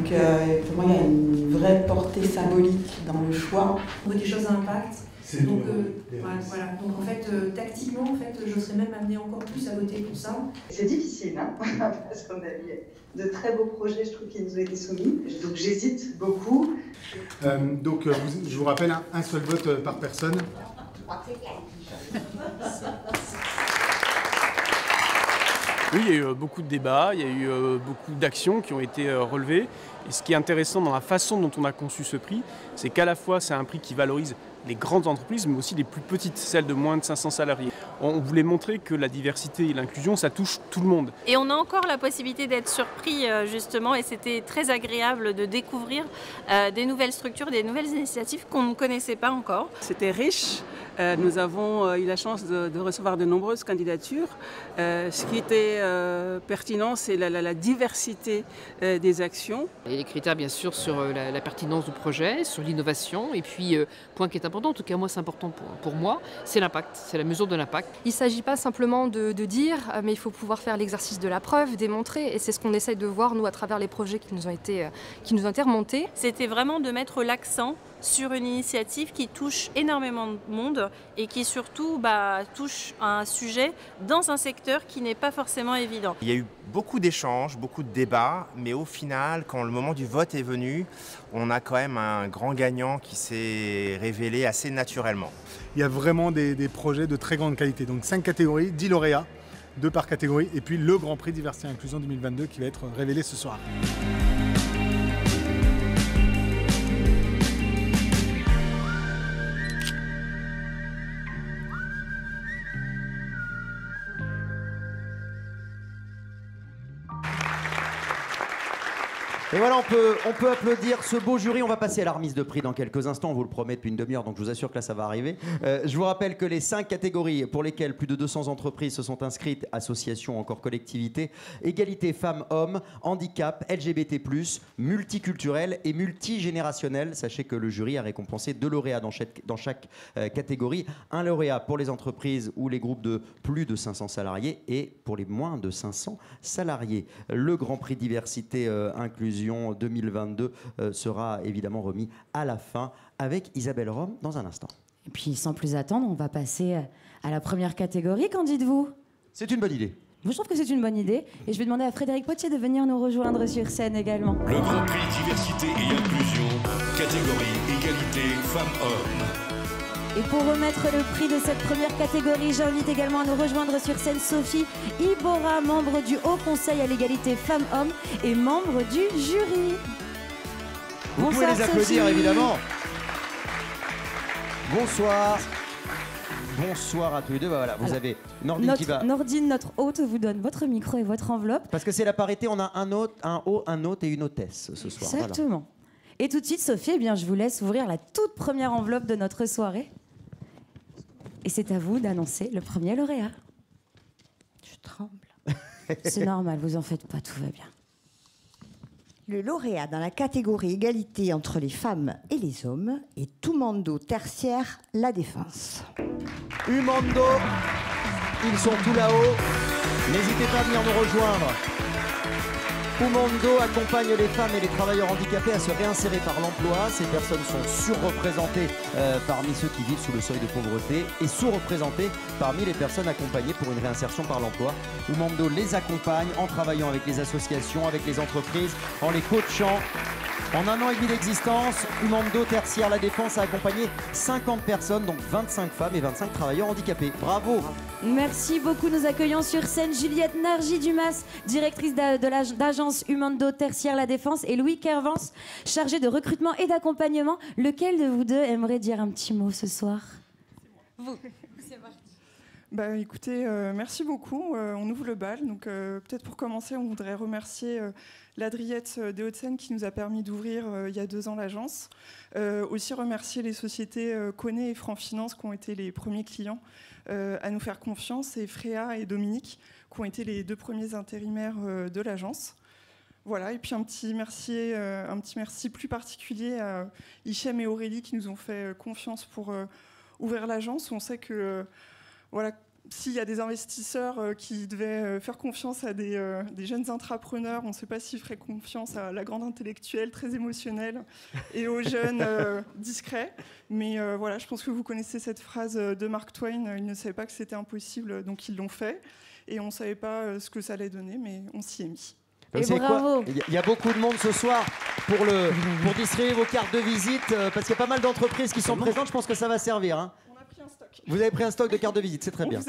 pour moi, il y a une vraie portée symbolique dans le choix. On veut des choses à impact. Donc, voilà. Donc en fait, tactiquement, en fait, je serais même amenée encore plus à voter pour ça. C'est difficile, hein, parce qu'on a eu de très beaux projets, je trouve, qui nous ont été soumis. Donc j'hésite beaucoup. Je vous rappelle, un seul vote par personne. Oui, il y a eu beaucoup de débats, il y a eu beaucoup d'actions qui ont été relevées. Et ce qui est intéressant dans la façon dont on a conçu ce prix, c'est qu'à la fois c'est un prix qui valorise les grandes entreprises, mais aussi les plus petites, celles de moins de 500 salariés. On voulait montrer que la diversité et l'inclusion, ça touche tout le monde. Et on a encore la possibilité d'être surpris, justement, et c'était très agréable de découvrir des nouvelles structures, des nouvelles initiatives qu'on ne connaissait pas encore. C'était riche. Nous avons eu la chance de recevoir de nombreuses candidatures. Ce qui était pertinent, c'est la diversité des actions. Et les critères, bien sûr, sur la pertinence du projet, sur l'innovation. Et puis, point qui est important, en tout cas moi c'est important pour moi, c'est l'impact, c'est la mesure de l'impact. Il ne s'agit pas simplement de dire, mais il faut pouvoir faire l'exercice de la preuve, démontrer. Et c'est ce qu'on essaye de voir, nous, à travers les projets qui nous ont été remontés. C'était vraiment de mettre l'accent sur une initiative qui touche énormément de monde et qui surtout touche un sujet dans un secteur qui n'est pas forcément évident. Il y a eu beaucoup d'échanges, beaucoup de débats, mais au final, quand le moment du vote est venu, on a quand même un grand gagnant qui s'est révélé assez naturellement. Il y a vraiment des projets de très grande qualité. Donc 5 catégories, 10 lauréats, 2 par catégorie, et puis le Grand Prix Diversité et Inclusion 2022 qui va être révélé ce soir. Et voilà, on peut applaudir ce beau jury. On va passer à la remise de prix dans quelques instants. On vous le promet depuis une demi-heure, donc je vous assure que là, ça va arriver. Je vous rappelle que les 5 catégories pour lesquelles plus de 200 entreprises se sont inscrites, associations, encore collectivités, égalité femmes-hommes, handicap, LGBT+, multiculturel et multigénérationnel. Sachez que le jury a récompensé 2 lauréats dans chaque catégorie. Un lauréat pour les entreprises ou les groupes de plus de 500 salariés et pour les moins de 500 salariés. Le Grand Prix Diversité Inclusion 2022 sera évidemment remis à la fin avec Isabelle Rome dans un instant. Et puis sans plus attendre, on va passer à la première catégorie. Qu'en dites-vous? C'est une bonne idée. Moi, je trouve que c'est une bonne idée et je vais demander à Frédéric Potier de venir nous rejoindre sur scène également. Le Grand Prix Diversité et Inclusion, catégorie égalité femmes-hommes. Et pour remettre le prix de cette première catégorie, j'invite également à nous rejoindre sur scène Sophie Ibora, membre du Haut Conseil à l'égalité femmes-hommes et membre du jury. Vous pouvez les applaudir, Sophie. évidemment. Bonsoir. Bonsoir à tous les deux. Voilà, vous avez Nordine qui va... Nordine, notre hôte, vous donne votre micro et votre enveloppe. Parce que c'est la parité, on a un hôte, un hôte et une hôtesse ce soir. Exactement. Voilà. Et tout de suite, Sophie, eh bien, je vous laisse ouvrir la toute première enveloppe de notre soirée. Et c'est à vous d'annoncer le premier lauréat. Je tremble. C'est normal, vous en faites pas, tout va bien. Le lauréat dans la catégorie égalité entre les femmes et les hommes est Umando Tertiaire La Défense. Umando, ils sont tout là-haut. N'hésitez pas à venir nous rejoindre. Umando accompagne les femmes et les travailleurs handicapés à se réinsérer par l'emploi. Ces personnes sont surreprésentées parmi ceux qui vivent sous le seuil de pauvreté et sous-représentées parmi les personnes accompagnées pour une réinsertion par l'emploi. Umando les accompagne en travaillant avec les associations, avec les entreprises, en les coachant. En 1 an et demi d'existence, Umando Tertiaire La Défense a accompagné 50 personnes, donc 25 femmes et 25 travailleurs handicapés. Bravo! Merci beaucoup. Nous accueillons sur scène Juliette Nargy-Dumas, directrice d'agence Umando Tertiaire La Défense, et Louis Kervance, chargé de recrutement et d'accompagnement. Lequel de vous deux aimerait dire un petit mot ce soir? Vous. C'est parti. Écoutez, merci beaucoup. On ouvre le bal. Donc, peut-être pour commencer, on voudrait remercier l'Adriette des Hauts-de-Seine qui nous a permis d'ouvrir il y a 2 ans l'agence. Aussi remercier les sociétés Coné et Franc Finance qui ont été les premiers clients à nous faire confiance, et Fréa et Dominique qui ont été les 2 premiers intérimaires de l'agence. Voilà, et puis un petit merci plus particulier à Hichem et Aurélie qui nous ont fait confiance pour ouvrir l'agence. On sait que voilà, s'il y a des investisseurs qui devaient faire confiance à des jeunes intrapreneurs, on ne sait pas s'ils feraient confiance à la grande intellectuelle très émotionnelle et aux jeunes discrets. Mais voilà, je pense que vous connaissez cette phrase de Mark Twain, ils ne savaient pas que c'était impossible, donc ils l'ont fait. Et on ne savait pas ce que ça allait donner, mais on s'y est mis. Et bravo. Il y a beaucoup de monde ce soir pour distribuer vos cartes de visite, parce qu'il y a pas mal d'entreprises qui sont présentes. Je pense que ça va servir. Hein. On a pris un stock. Vous avez pris un stock de cartes de visite, c'est très bien.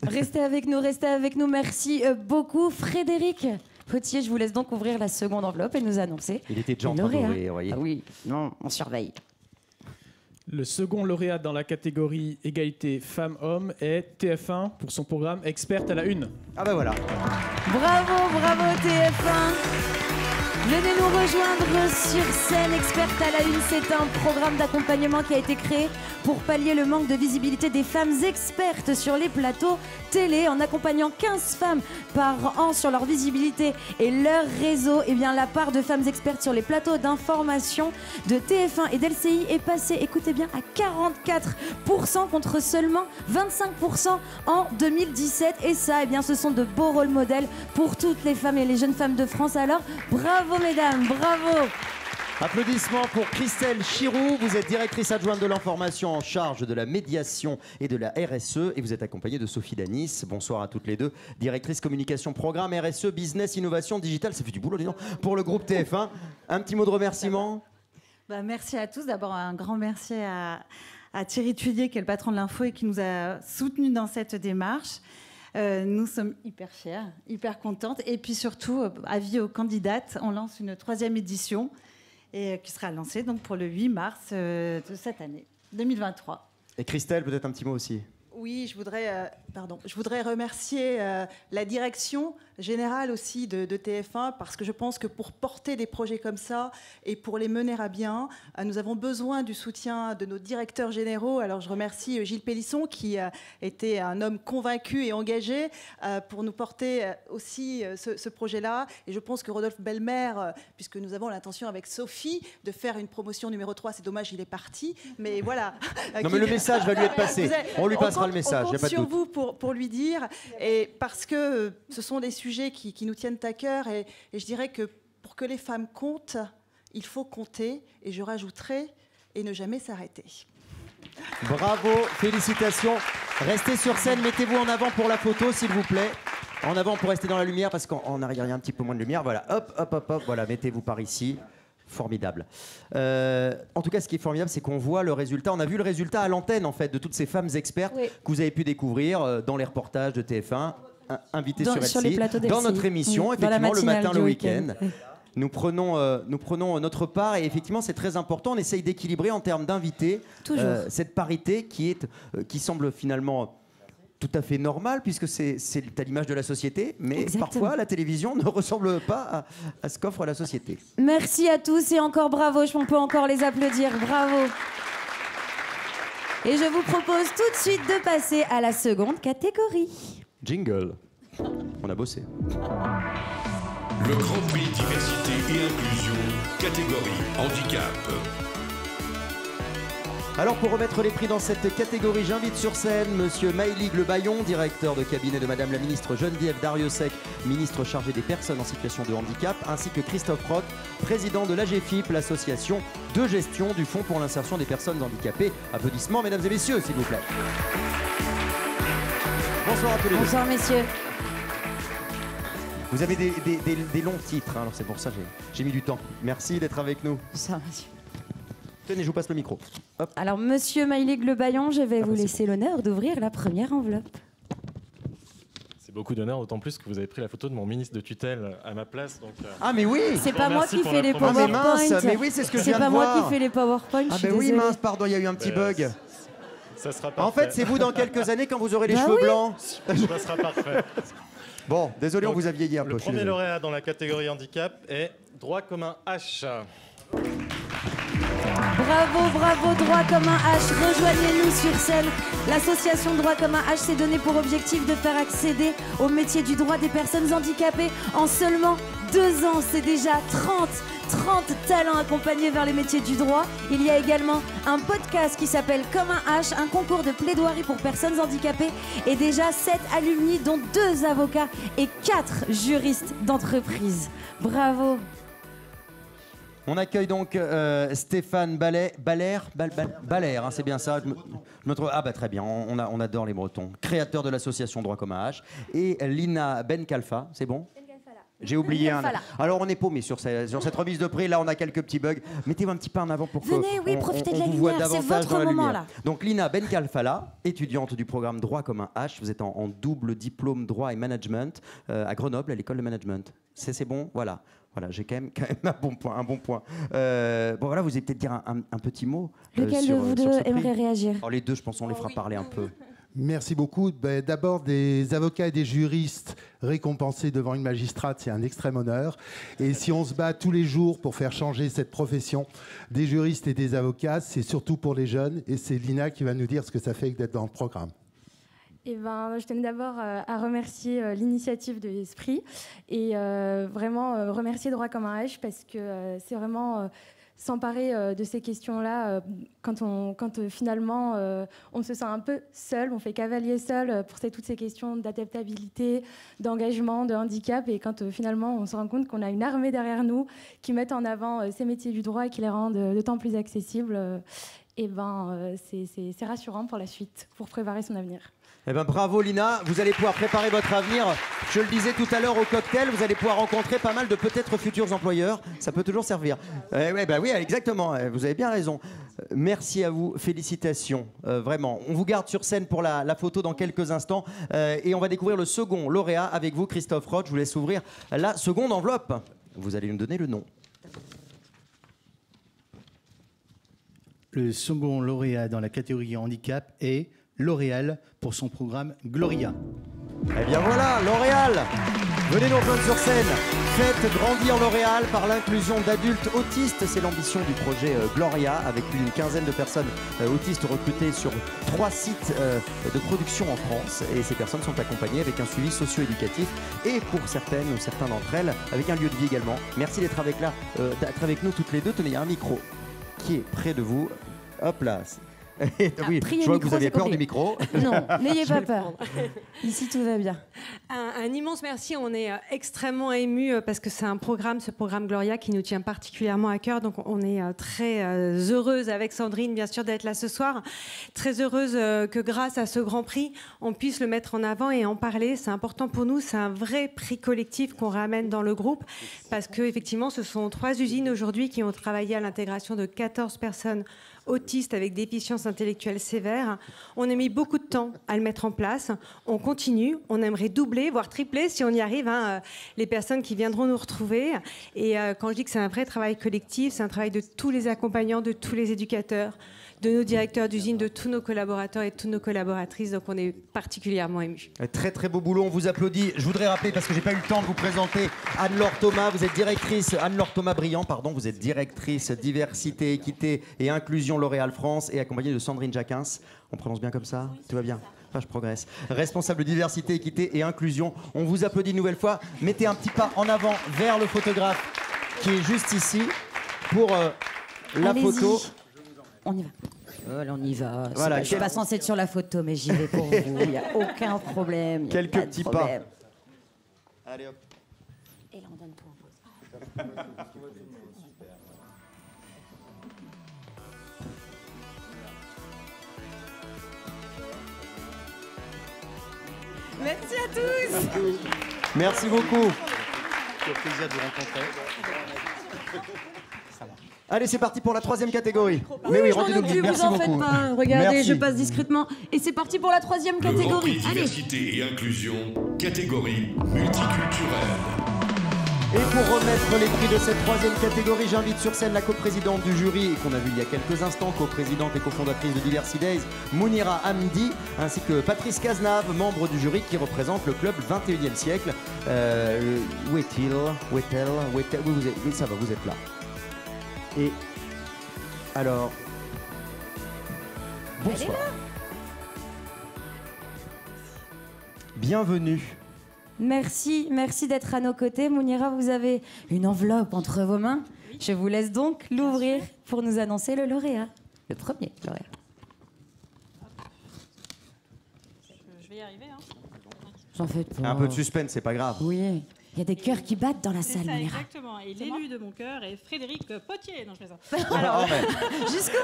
Restez avec nous, restez avec nous. Merci beaucoup. Frédéric Potier, je vous laisse donc ouvrir la seconde enveloppe et nous annoncer. Il était déjà en train d'ouvrir, voyez. Ah oui, non, on surveille. Le second lauréat dans la catégorie égalité femmes-hommes est TF1 pour son programme Experte à la Une. Ah ben voilà. Bravo, bravo TF1. Venez nous rejoindre sur scène. Experte à la Une, c'est un programme d'accompagnement qui a été créé pour pallier le manque de visibilité des femmes expertes sur les plateaux télé, en accompagnant 15 femmes par an sur leur visibilité et leur réseau. Et bien, la part de femmes expertes sur les plateaux d'information de TF1 et d'LCI est passée, écoutez bien, à 44% contre seulement 25% en 2017. Et ça, eh bien, ce sont de beaux rôles modèles pour toutes les femmes et les jeunes femmes de France. Alors, bravo mesdames, bravo. Applaudissements pour Christelle Chiroux. Vous êtes directrice adjointe de l'information en charge de la médiation et de la RSE et vous êtes accompagnée de Sophie Danis. Bonsoir à toutes les deux. Directrice communication programme RSE, business, innovation, digital. Ça fait du boulot, dis donc, pour le groupe TF1. Un petit mot de remerciement. Merci à tous. D'abord, un grand merci à Thierry Tuillier, qui est le patron de l'Info et qui nous a soutenus dans cette démarche. Nous sommes hyper fiers, hyper contentes. Et puis surtout, avis aux candidates, on lance une 3e édition et qui sera lancée donc pour le 8 mars de cette année, 2023. Et Christelle, peut-être un petit mot aussi. Oui, je voudrais remercier la direction générale aussi de TF1 parce que je pense que pour porter des projets comme ça et pour les mener à bien, nous avons besoin du soutien de nos directeurs généraux. Alors je remercie Gilles Pélisson qui était un homme convaincu et engagé pour nous porter aussi ce projet-là. Et je pense que Rodolphe Belmer, puisque nous avons l'intention avec Sophie de faire une promotion numéro 3, c'est dommage, il est parti. Mais voilà. Non mais le message va lui être passé. On lui passera le message. On compte sur vous pour lui dire, et parce que ce sont des sujets qui nous tiennent à cœur, et je dirais que pour que les femmes comptent, il faut compter, et je rajouterai, et ne jamais s'arrêter. Bravo, félicitations. Restez sur scène, mettez-vous en avant pour la photo, s'il vous plaît. En avant pour rester dans la lumière, parce qu'en arrière, il y a un petit peu moins de lumière. Voilà, hop, hop, hop, hop, voilà, mettez-vous par ici. Formidable. En tout cas, ce qui est formidable, c'est qu'on voit le résultat. On a vu le résultat à l'antenne, en fait, de toutes ces femmes expertes que vous avez pu découvrir dans les reportages de TF1, invités sur LCI, dans notre émission, effectivement, le matin, le week-end. Nous prenons notre part et effectivement, c'est très important. On essaye d'équilibrer en termes d'invités cette parité qui semble finalement tout à fait normal puisque c'est à l'image de la société, mais parfois la télévision ne ressemble pas à ce qu'offre la société. Merci à tous et encore bravo, on peut encore les applaudir, bravo. Et je vous propose tout de suite de passer à la seconde catégorie. Jingle. On a bossé. Le Grand Prix Diversité et Inclusion, catégorie handicap. Alors pour remettre les prix dans cette catégorie, j'invite sur scène Monsieur Maëlig Le Bayon, directeur de cabinet de Madame la ministre Geneviève Darrieussecq, ministre chargée des personnes en situation de handicap, ainsi que Christophe Roch, président de l'AGFIP, l'association de gestion du Fonds pour l'insertion des personnes handicapées. Applaudissements mesdames et messieurs, s'il vous plaît. Bonsoir à tous les deux. Bonsoir messieurs. Vous avez des longs titres, hein, alors c'est pour ça que j'ai mis du temps. Merci d'être avec nous. Bonsoir monsieur. Tenez, je vous passe le micro. Hop. Alors, Monsieur Maëlig Le Bayon, je vais vous laisser l'honneur d'ouvrir la première enveloppe. C'est beaucoup d'honneur, d'autant plus que vous avez pris la photo de mon ministre de tutelle à ma place. Donc, ah mais oui. C'est pas moi qui fais les PowerPoint. PowerPoint. Mais oui, c'est ce que je viens de voir. C'est pas moi qui fais les PowerPoint. Ah ben oui, mince, pardon, il y a eu un petit bug. Ça sera parfait. En fait, c'est vous dans quelques années quand vous aurez les cheveux blancs. Ça sera parfait. Bon, désolé, on vous a vieilli un peu. Le premier lauréat dans la catégorie handicap est Droit commun H. Bravo, bravo, Droit commun H. Rejoignez-nous sur scène. L'association Droit commun H s'est donnée pour objectif de faire accéder au métier du droit des personnes handicapées en seulement 2 ans, c'est déjà 30 talents accompagnés vers les métiers du droit. Il y a également un podcast qui s'appelle Comme un H, un concours de plaidoirie pour personnes handicapées et déjà 7 alumni, dont 2 avocats et 4 juristes d'entreprise. Bravo. On accueille donc Stéphane Baller, hein, c'est bien ça. Je me trouve... Ah bah très bien, on adore les Bretons. Créateur de l'association Droit comme un H. Et Lina Benkalfa, c'est bon? J'ai oublié un. Alors on est paumé sur cette remise de prix. Là on a quelques petits bugs. Mettez-vous un petit peu en avant pour que Venez, profitez de la vous voit lumière, c'est davantage votre dans la moment lumière. là. Donc Lina Benkalfala, étudiante du programme Droit comme un H. Vous êtes en double diplôme droit et management à Grenoble, à l'école de management. C'est bon, voilà. Voilà, j'ai quand même un bon point. Bon voilà, vous allez peut-être dire un petit mot. Lequel de vous deux aimerait réagir? Alors, les deux, je pense, on les fera parler un peu. Merci beaucoup. D'abord, des avocats et des juristes récompensés devant une magistrate, c'est un extrême honneur. Et si on se bat tous les jours pour faire changer cette profession des juristes et des avocats, c'est surtout pour les jeunes. Et c'est Lina qui va nous dire ce que ça fait d'être dans le programme. Eh ben, je tenais d'abord à remercier l'initiative de l'Esprit et vraiment remercier Droit comme un H parce que c'est vraiment s'emparer de ces questions-là quand finalement on se sent un peu seul, on fait cavalier seul pour toutes ces questions d'adaptabilité, d'engagement, de handicap et quand finalement on se rend compte qu'on a une armée derrière nous qui met en avant ces métiers du droit et qui les rendent d'autant plus accessibles, c'est rassurant pour la suite, pour préparer son avenir. Eh ben bravo Lina, vous allez pouvoir préparer votre avenir. Je le disais tout à l'heure au cocktail, vous allez pouvoir rencontrer pas mal de peut-être futurs employeurs. Ça peut toujours servir. Oui, exactement, vous avez bien raison. Merci à vous, félicitations, vraiment. On vous garde sur scène pour la photo dans quelques instants et on va découvrir le second lauréat avec vous, Christophe Roth. Je vous laisse ouvrir la seconde enveloppe. Vous allez nous donner le nom. Le second lauréat dans la catégorie handicap est L'Oréal pour son programme Gloria. Eh bien voilà, L'Oréal. Venez nous rejoindre sur scène. Faites grandir L'Oréal par l'inclusion d'adultes autistes. C'est l'ambition du projet Gloria, avec plus d'une quinzaine de personnes autistes recrutées sur 3 sites de production en France. Et ces personnes sont accompagnées avec un suivi socio-éducatif et pour certaines ou certains d'entre elles, avec un lieu de vie également. Merci d'être avec nous toutes les deux. Tenez, il y a un micro qui est près de vous. Hop là. Oui, je vois que vous avez peur du micro. Non, n'ayez pas peur. Ici, tout va bien. Un immense merci. On est extrêmement émus parce que c'est ce programme Gloria qui nous tient particulièrement à cœur. Donc, on est très heureuse avec Sandrine, bien sûr, d'être là ce soir. Très heureuse que grâce à ce grand prix, on puisse le mettre en avant et en parler. C'est important pour nous. C'est un vrai prix collectif qu'on ramène dans le groupe parce qu'effectivement, ce sont 3 usines aujourd'hui qui ont travaillé à l'intégration de 14 personnes autistes avec déficience intellectuelle sévère. On a mis beaucoup de temps à le mettre en place. On continue. On aimerait doubler, voire tripler, si on y arrive, les personnes qui viendront nous retrouver. Et quand je dis que c'est un vrai travail collectif, c'est un travail de tous les accompagnants, de tous les éducateurs, de nos directeurs d'usine, de tous nos collaborateurs et de toutes nos collaboratrices. Donc on est particulièrement émus. Très très beau boulot, on vous applaudit. Je voudrais rappeler, parce que j'ai pas eu le temps de vous présenter, Anne-Laure Thomas, vous êtes directrice, Anne-Laure Thomas Briand, pardon, vous êtes directrice diversité, équité et inclusion L'Oréal France et accompagnée de Sandrine Jacquins. On prononce bien comme ça? Tout va bien? Je progresse. Responsable diversité, équité et inclusion. On vous applaudit une nouvelle fois. Mettez un petit pas en avant vers le photographe qui est juste ici pour la photo. On y va. On y va. Voilà, Je ne suis pas censée être sur la photo, mais j'y vais pour vous. Il n'y a aucun problème. Quelques petits pas. Allez hop. Et là, on donne tout en pause. Merci à tous. Merci beaucoup. Quel plaisir de vous rencontrer. Allez, c'est parti pour la 3e catégorie. Mais oui, rendez-nous le Merci beaucoup. Vous en faites pas. Regardez, Merci. je passe discrètement. Et c'est parti pour la 3e Le Grand catégorie. Prix Allez. diversité et inclusion, catégorie multiculturelle. Et pour remettre les prix de cette 3e catégorie, j'invite sur scène la coprésidente du jury, qu'on a vu il y a quelques instants, coprésidente et cofondatrice de Diversity Days, Mounira Hamdi, ainsi que Patrice Cazenave, membre du jury qui représente le club 21e siècle. Où est-il? Oui, ça va, vous êtes là. Et alors, bonsoir. Bienvenue Merci d'être à nos côtés. Mounira, vous avez une enveloppe entre vos mains. Je vous laisse donc l'ouvrir pour nous annoncer le lauréat, le premier lauréat. Je vais y arriver. Hein. J'en fais pas. Un peu de suspense, c'est pas grave. Oui, il y a des cœurs qui battent dans la salle, Ça, Mounira. exactement. Et l'élu de mon cœur est Frédéric Potier. Non, je plaisante. Alors,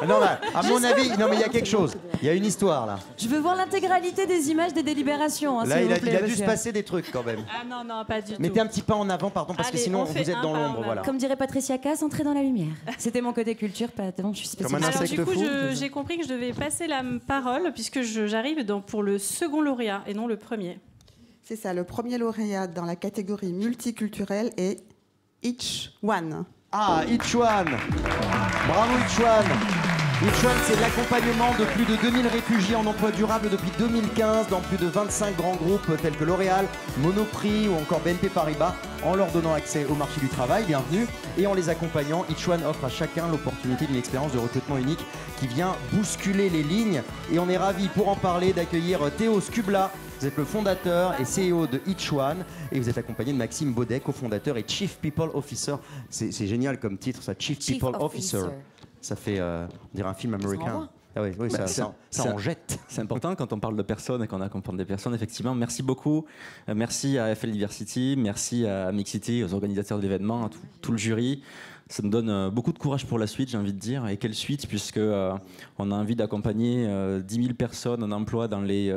non, à mon avis, non, mais il y a quelque chose. Il y a une histoire là. Je veux voir l'intégralité des images des délibérations. Hein, Là, s'il il a, vous plaît, il a dû monsieur. se passer des trucs quand même. Ah non, pas du tout. Mettez un petit pas en avant, pardon, parce que Allez, sinon on fait vous êtes un dans pas en l'ombre. avant. Voilà. Comme dirait Patricia Cass, entrer dans la lumière. C'était mon côté culture, pardon, je suis spécialiste. Alors du coup, j'ai compris que je devais passer la parole puisque j'arrive pour le second lauréat et non le premier. C'est ça, le premier lauréat dans la catégorie multiculturelle est Each One. Ah, Each One. Bravo Each One. Each One, c'est l'accompagnement de plus de 2000 réfugiés en emploi durable depuis 2015 dans plus de 25 grands groupes tels que L'Oréal, Monoprix ou encore BNP Paribas, en leur donnant accès au marché du travail, bienvenue, et en les accompagnant. Each One offre à chacun l'opportunité d'une expérience de recrutement unique qui vient bousculer les lignes. Et on est ravis pour en parler d'accueillir Théo Skubla. Vous êtes le fondateur et CEO de Each One et vous êtes accompagné de Maxime Baudet, cofondateur et Chief People Officer. C'est génial comme titre, ça, Chief People Officer. Ça fait, on dirait un film américain. Ah oui, ça en jette. C'est important quand on parle de personnes et qu'on accompagne des personnes, effectivement. Merci beaucoup. Merci à FL Diversity, merci à Mixity, aux organisateurs de l'événement, à tout le jury. Ça me donne beaucoup de courage pour la suite, j'ai envie de dire. Et quelle suite, puisque on a envie d'accompagner 10 000 personnes en emploi dans les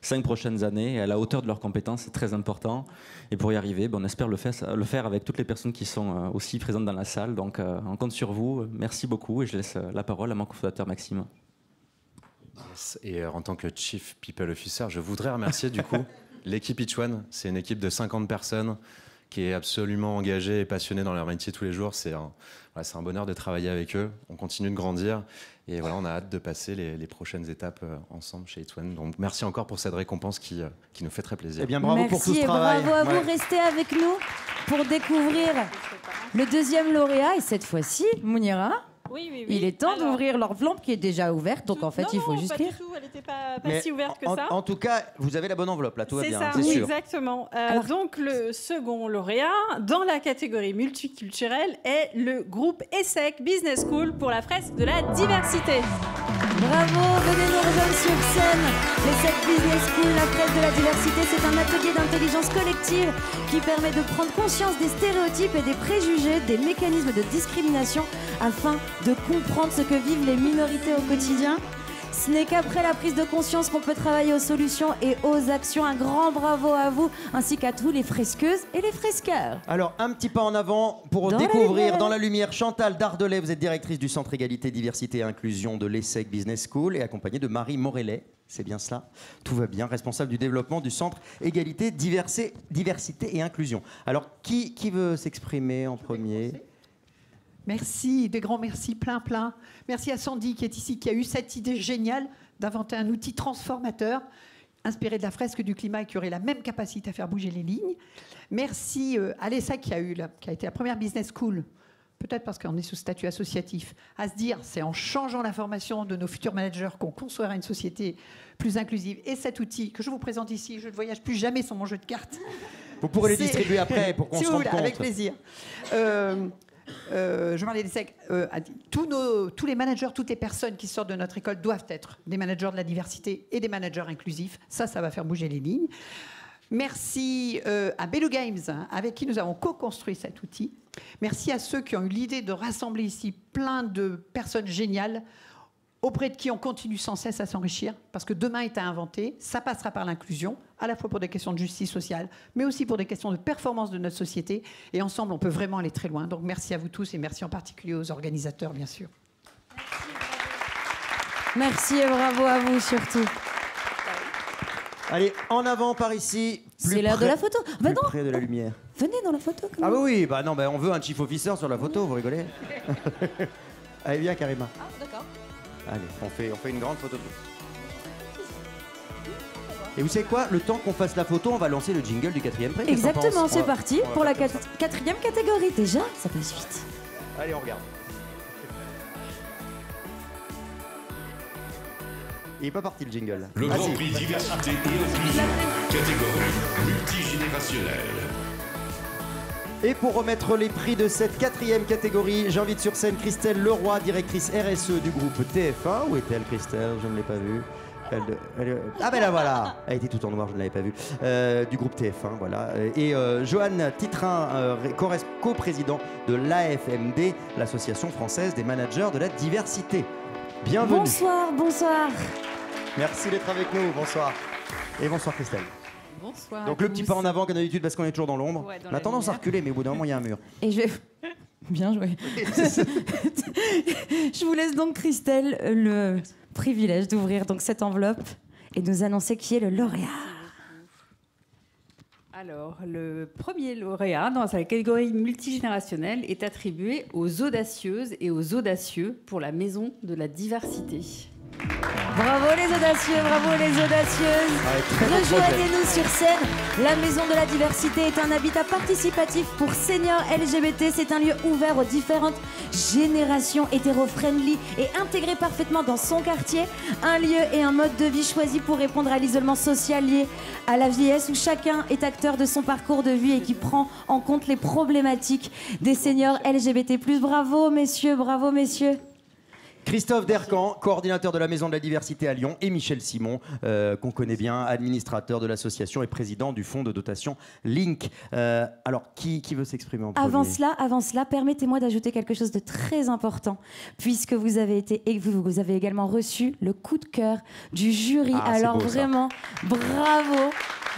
5 prochaines années, à la hauteur de leurs compétences, c'est très important. Et pour y arriver, on espère le faire avec toutes les personnes qui sont aussi présentes dans la salle. Donc on compte sur vous. Merci beaucoup et je laisse la parole à mon cofondateur Maxime. Yes. Et en tant que Chief People Officer, je voudrais remercier du coup l'équipe Each One. C'est une équipe de 50 personnes qui est absolument engagée et passionnée dans leur métier tous les jours. C'est un bonheur de travailler avec eux. On continue de grandir et voilà, on a hâte de passer les prochaines étapes ensemble chez Each One. Donc merci encore pour cette récompense qui nous fait très plaisir. Eh bien, bravo pour tout ce travail. Bravo à vous. Restez avec nous pour découvrir le deuxième lauréat et cette fois-ci, Mounira. Oui. Il est temps d'ouvrir l'enveloppe qui est déjà ouverte, donc en fait, il faut juste lire. Elle n'était pas si ouverte que ça. En tout cas, vous avez la bonne enveloppe, là, tout va bien, c'est sûr. Exactement. Donc, le second lauréat dans la catégorie multiculturelle est le groupe ESSEC Business School pour la fresque de la diversité. Bravo, venez nous rejoindre sur scène. L'ESSEC Business School, la fresque de la diversité, c'est un atelier d'intelligence collective qui permet de prendre conscience des stéréotypes et des préjugés, des mécanismes de discrimination afin de comprendre ce que vivent les minorités au quotidien. Ce n'est qu'après la prise de conscience qu'on peut travailler aux solutions et aux actions. Un grand bravo à vous, ainsi qu'à tous les fresqueuses et les fresqueurs. Alors, un petit pas en avant pour découvrir dans la lumière Chantal Dardelet. Vous êtes directrice du Centre Égalité, Diversité et Inclusion de l'ESSEC Business School et accompagnée de Marie Morellet. C'est bien cela. Tout va bien. Responsable du développement du Centre Égalité, Diversité et Inclusion. Alors, qui veut s'exprimer en premier ? Merci, des grands merci, plein. Merci à Sandy qui est ici, qui a eu cette idée géniale d'inventer un outil transformateur inspiré de la fresque du climat et qui aurait la même capacité à faire bouger les lignes. Merci à l'ESSEC qui a été la première business school, peut-être parce qu'on est sous statut associatif, à se dire c'est en changeant la formation de nos futurs managers qu'on construira une société plus inclusive. Et cet outil que je vous présente ici, je ne voyage plus jamais sans mon jeu de cartes. Vous pourrez les distribuer après pour qu'on se rende compte. Avec plaisir. Je parlais des SEC. Tous les managers, toutes les personnes qui sortent de notre école doivent être des managers de la diversité et des managers inclusifs. Ça va faire bouger les lignes. Merci à Bello Games, avec qui nous avons co-construit cet outil. Merci à ceux qui ont eu l'idée de rassembler ici plein de personnes géniales auprès de qui on continue sans cesse à s'enrichir, parce que demain est à inventer. Ça passera par l'inclusion, à la fois pour des questions de justice sociale, mais aussi pour des questions de performance de notre société. Et ensemble, on peut vraiment aller très loin. Donc merci à vous tous et merci en particulier aux organisateurs, bien sûr. Merci et bravo à vous surtout. Allez, en avant par ici. C'est l'heure de la photo. Plus près de la lumière. Venez dans la photo. Ah bah oui, on veut un chief officer sur la photo, vous rigolez. Allez, viens Karima. Ah, d'accord. Allez, on fait une grande photo de vous. Et vous savez quoi ? Le temps qu'on fasse la photo, on va lancer le jingle du 4e prix. Exactement, c'est parti pour la 4e catégorie. Déjà, ça passe vite. Allez, on regarde. Il est pas parti le jingle. Le Ah, Grand si. Prix Diversité et Inclusion, catégorie multigénérationnelle. Et pour remettre les prix de cette 4e catégorie, j'invite sur scène Christelle Leroy, directrice RSE du groupe TF1. Où est-elle, Christelle? Je ne l'ai pas vue. Ah ben là voilà, elle était tout en noir, je ne l'avais pas vue. Du groupe TF1, voilà. Et Johan Titrin, coprésident de l'AFMD, l'Association française des managers de la diversité. Bienvenue. Bonsoir, bonsoir. Merci d'être avec nous, bonsoir. Et bonsoir Christelle. Bonsoir. Donc le petit pas en avant comme d'habitude parce qu'on est toujours dans l'ombre. Ouais, dans On la a tendance à lumière. reculer, mais au bout d'un moment il y a un mur. Et je... Bien joué. Je vous laisse donc, Christelle, le privilège d'ouvrir donc cette enveloppe et de nous annoncer qui est le lauréat. Alors, le premier lauréat dans sa catégorie multigénérationnelle est attribué aux audacieuses et aux audacieux pour la Maison de la Diversité. Bravo les audacieux, bravo les audacieuses. très bon Rejoignez-nous sur scène. La Maison de la Diversité est un habitat participatif pour seniors LGBT. C'est un lieu ouvert aux différentes générations, hétéro-friendly et intégré parfaitement dans son quartier. Un lieu et un mode de vie choisi pour répondre à l'isolement social lié à la vieillesse, où chacun est acteur de son parcours de vie et qui prend en compte les problématiques des seniors LGBT+. Bravo messieurs, bravo messieurs. Christophe Dercan, coordinateur de la Maison de la Diversité à Lyon, et Michel Simon, qu'on connaît bien, administrateur de l'association et président du fonds de dotation Link. Alors, qui veut s'exprimer en premier? Avant cela, permettez-moi d'ajouter quelque chose de très important, puisque vous avez également reçu le coup de cœur du jury. Ah, c'est alors beau, ça. vraiment, bravo.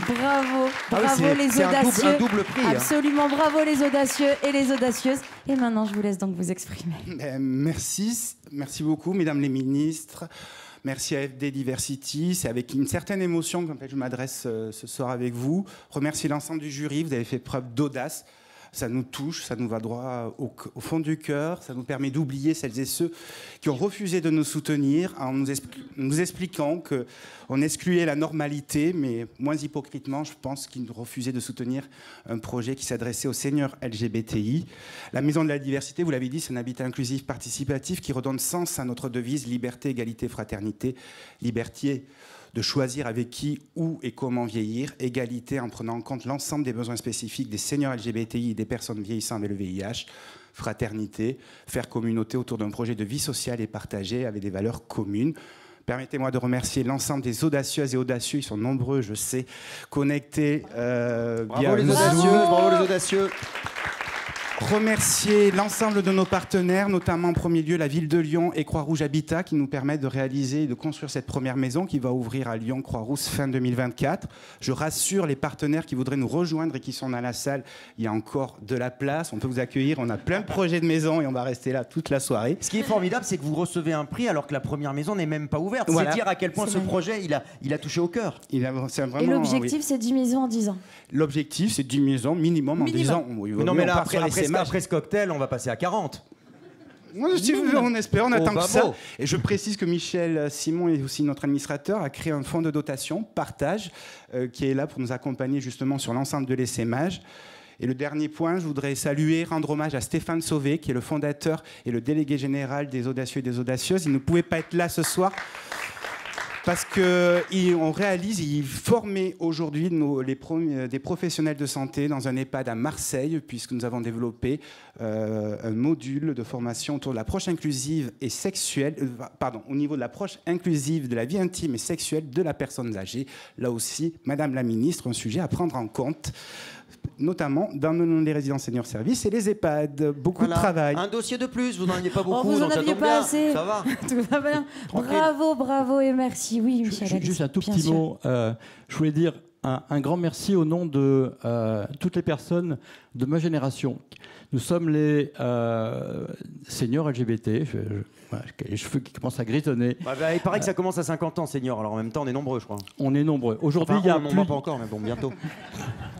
Bravo, Ah oui, bravo les c'est audacieux. un double prix, hein. Absolument, bravo les audacieux et les audacieuses. Et maintenant, je vous laisse donc vous exprimer. Merci beaucoup, mesdames les ministres. Merci à FD Diversity. C'est avec une certaine émotion qu'en fait, je m'adresse ce soir avec vous. Remercier l'ensemble du jury. Vous avez fait preuve d'audace. Ça nous touche, ça nous va droit au fond du cœur. Ça nous permet d'oublier celles et ceux qui ont refusé de nous soutenir en nous expliquant qu'on excluait la normalité, mais moins hypocritement, je pense qu'ils refusaient de soutenir un projet qui s'adressait aux seniors LGBTI. La Maison de la Diversité, vous l'avez dit, c'est un habitat inclusif participatif qui redonne sens à notre devise liberté, égalité, fraternité. Liberté de choisir avec qui, où et comment vieillir, égalité en prenant en compte l'ensemble des besoins spécifiques des seniors LGBTI et des personnes vieillissant avec le VIH, fraternité, faire communauté autour d'un projet de vie sociale et partagé avec des valeurs communes. Permettez-moi de remercier l'ensemble des audacieuses et audacieux, ils sont nombreux, je sais, connectés. Bravo les audacieux, bravo les audacieux. Remercier l'ensemble de nos partenaires, notamment en premier lieu la Ville de Lyon et Croix-Rouge Habitat, qui nous permettent de réaliser et de construire cette première maison qui va ouvrir à Lyon Croix-Rouge fin 2024. Je rassure les partenaires qui voudraient nous rejoindre et qui sont dans la salle, il y a encore de la place, on peut vous accueillir, on a plein de projets de maison et on va rester là toute la soirée. Ce qui est formidable, c'est que vous recevez un prix alors que la première maison n'est même pas ouverte. Voilà. C'est dire à quel point C'est ce vrai. projet, il a touché au cœur. Et l'objectif, c'est 10 maisons en 10 ans. L'objectif, c'est 10 maisons minimum en 10 ans. Oui, Mais non, mais là, on part sur les après ce cocktail, on va passer à 40. Si vous voulez, on espère, on attend bah que ça. bon. Et je précise que Michel Simon est aussi notre administrateur, a créé un fonds de dotation, Partage, qui est là pour nous accompagner justement sur l'ensemble de l'essaimage. Et le dernier point, je voudrais saluer, rendre hommage à Stéphane Sauvé, qui est le fondateur et le délégué général des audacieux et des audacieuses. Il ne pouvait pas être là ce soir. Parce qu'on réalise, il formait aujourd'hui des professionnels de santé dans un EHPAD à Marseille, puisque nous avons développé un module de formation autour de l'approche inclusive et sexuelle, au niveau de l'approche inclusive de la vie intime et sexuelle de la personne âgée. Là aussi, Madame la Ministre, un sujet à prendre en compte, notamment dans les résidences seniors services et les EHPAD. Beaucoup de travail. Un dossier de plus, vous n'en aviez pas beaucoup. Oh, vous n'en donc ça aviez tombe pas bien. assez. Ça va. Tout va bien. Bravo, bravo et merci. Oui, Michel. Juste un tout bien petit sûr. mot. Je voulais dire un grand merci au nom de toutes les personnes de ma génération. Nous sommes les seniors LGBT. Voilà, les cheveux qui commencent à grisonner. Il paraît que ça commence à 50 ans, senior. Alors en même temps, on est nombreux, je crois. On est nombreux. Aujourd'hui, Enfin, il y a non, plus... pas encore, mais bon, bientôt.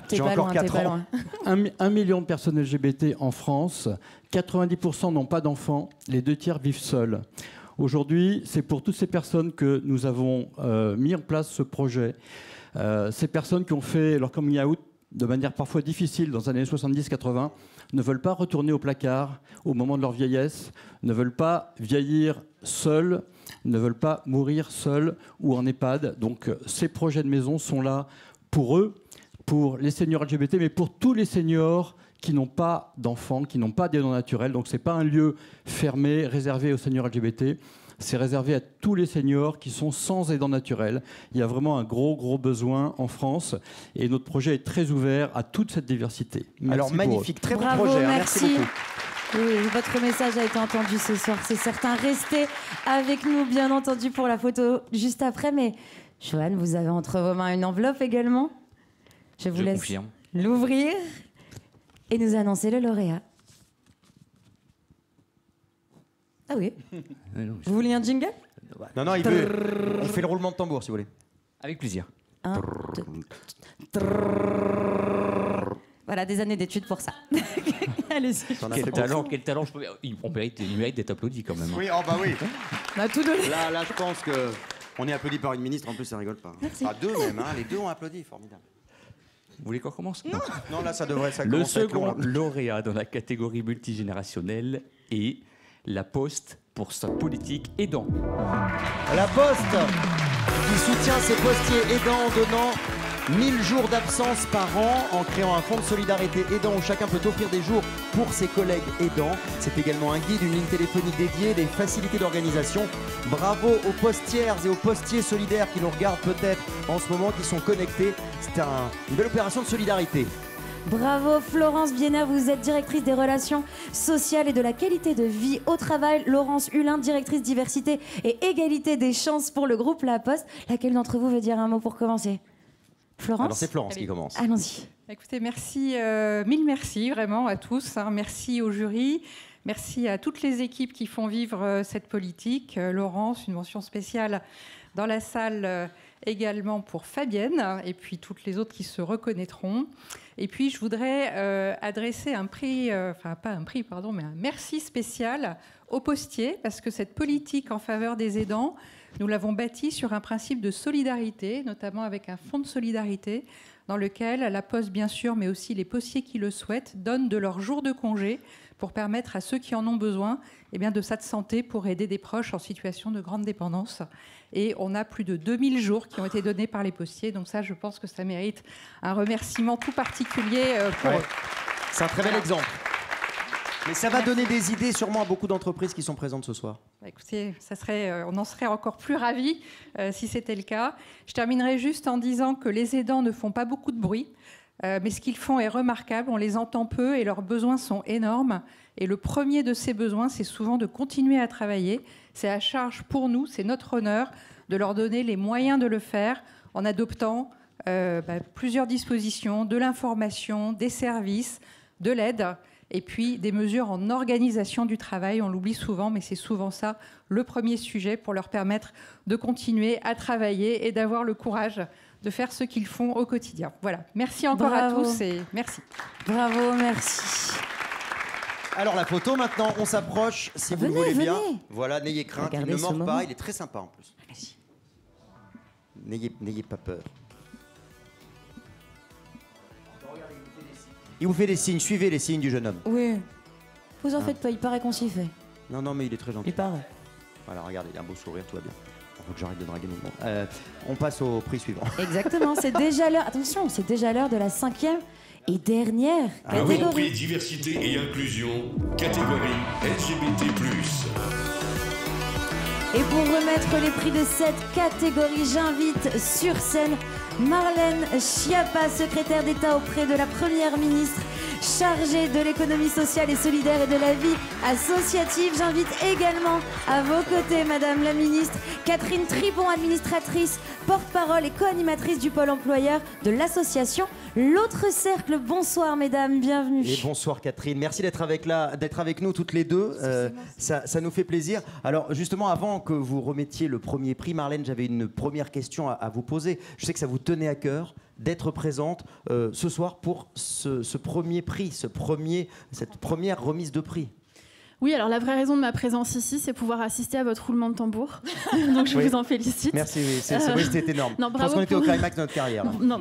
T'es J'ai pas encore loin, 4 t'es pas ans. loin. 1 million de personnes LGBT en France. 90% n'ont pas d'enfants. Les 2 tiers vivent seuls. Aujourd'hui, c'est pour toutes ces personnes que nous avons mis en place ce projet. Ces personnes qui ont fait leur coming out de manière parfois difficile dans les années 70-80, ne veulent pas retourner au placard au moment de leur vieillesse, ne veulent pas vieillir seuls, ne veulent pas mourir seuls ou en EHPAD. Donc ces projets de maison sont là pour eux, pour les seniors LGBT, mais pour tous les seniors qui n'ont pas d'enfants, qui n'ont pas d'aidants naturels. Donc ce n'est pas un lieu fermé, réservé aux seniors LGBT. C'est réservé à tous les seniors qui sont sans aidants naturels. Il y a vraiment un gros besoin en France. Et notre projet est très ouvert à toute cette diversité. Merci. Alors magnifique, très bon Bravo, projet. merci. Merci beaucoup. Oui, votre message a été entendu ce soir, c'est certain. Restez avec nous, bien entendu, pour la photo juste après. Mais Joanne, vous avez entre vos mains une enveloppe également. Je vous laisse confirme. l'ouvrir et nous annoncer le lauréat. Ah oui. Vous voulez un jingle? Non, non, il veut. On fait le roulement de tambour si vous voulez. Avec plaisir. 1, 2. Voilà, des années d'études pour ça. Allez-y. Quel talent. Il mérite d'être applaudi quand même. Oui, oh bah oui. On a tout donné. Là, je pense que on est applaudi par une ministre. En plus, ça rigole pas. Merci. Enfin, deux même. Hein. Les deux ont applaudi. Formidable. Vous voulez qu'on commence? Non, là, ça devrait. Ça Le commence à être long, second là. lauréat dans la catégorie multigénérationnelle est La Poste pour sa politique aidant. La Poste qui soutient ses postiers aidants en donnant 1000 jours d'absence par an en créant un fonds de solidarité aidant où chacun peut offrir des jours pour ses collègues aidants. C'est également un guide, une ligne téléphonique dédiée, des facilités d'organisation. Bravo aux postières et aux postiers solidaires qui nous regardent peut-être en ce moment, qui sont connectés. C'est une belle opération de solidarité. Bravo Florence Biena, vous êtes directrice des relations sociales et de la qualité de vie au travail. Laurence Hulin, directrice diversité et égalité des chances pour le groupe La Poste. Laquelle d'entre vous veut dire un mot pour commencer? Florence? Alors c'est Florence qui commence. Allons-y. Écoutez, merci, mille merci vraiment à tous. Merci au jury, merci à toutes les équipes qui font vivre cette politique. Laurence, une mention spéciale dans la salle également pour Fabienne et puis toutes les autres qui se reconnaîtront. Et puis je voudrais adresser un prix, enfin pas un prix, pardon, mais un merci spécial aux postiers parce que cette politique en faveur des aidants, nous l'avons bâtie sur un principe de solidarité, notamment avec un fonds de solidarité dans lequel la Poste, bien sûr, mais aussi les postiers qui le souhaitent, donnent de leurs jours de congé pour permettre à ceux qui en ont besoin de s'absenter pour aider des proches en situation de grande dépendance. Et on a plus de 2000 jours qui ont été donnés par les postiers. Donc ça, je pense que ça mérite un remerciement tout particulier pour eux. C'est un très bel exemple. Mais ça va donner des idées sûrement à beaucoup d'entreprises qui sont présentes ce soir. Écoutez, on en serait encore plus ravis si c'était le cas. Je terminerai juste en disant que les aidants ne font pas beaucoup de bruit, mais ce qu'ils font est remarquable. On les entend peu et leurs besoins sont énormes. Et le premier de ces besoins, c'est souvent de continuer à travailler. C'est à charge pour nous, c'est notre honneur de leur donner les moyens de le faire en adoptant plusieurs dispositions, de l'information, des services, de l'aide. Et puis des mesures en organisation du travail, on l'oublie souvent, mais c'est souvent ça le premier sujet pour leur permettre de continuer à travailler et d'avoir le courage de faire ce qu'ils font au quotidien. Voilà, merci encore à tous et merci. Bravo, merci. Alors la photo maintenant, on s'approche si vous le voulez bien. Venez. Voilà, n'ayez crainte, Regardez il ne ce mord moment. pas, il est très sympa en plus. N'ayez pas peur. Il vous fait des signes, suivez les signes du jeune homme. Oui. Vous en faites pas, il paraît qu'on s'y fait. Non, non, mais il est très gentil. Il paraît. Voilà, regardez, il a un beau sourire, tout va bien. Il faut que j'arrête de draguer mon monde. On passe au prix suivant. Exactement, c'est déjà l'heure. Attention, c'est déjà l'heure de la 5e et dernière Grand catégorie. prix diversité et inclusion, catégorie LGBT+. Et pour remettre les prix de cette catégorie, j'invite sur scène Marlène Schiappa, secrétaire d'État auprès de la Première ministre, chargée de l'économie sociale et solidaire et de la vie associative. J'invite également à vos côtés, Madame la ministre, Catherine Tribon, administratrice, porte-parole et co-animatrice du pôle employeur de l'association L'Autre Cercle. Bonsoir, mesdames, bienvenue. Et bonsoir Catherine, merci d'être avec nous toutes les deux, ça nous fait plaisir. Alors justement, avant que vous remettiez le premier prix, Marlène, j'avais une première question à vous poser. Je sais que ça vous tenait à cœur d'être présente ce soir pour ce premier prix, cette première remise de prix. Oui, alors la vraie raison de ma présence ici, c'est pouvoir assister à votre roulement de tambour. Donc je Oui. vous en félicite. Merci, oui, c'était énorme. Non, Je pense bravo qu'on était au pour- climax de notre carrière. Non,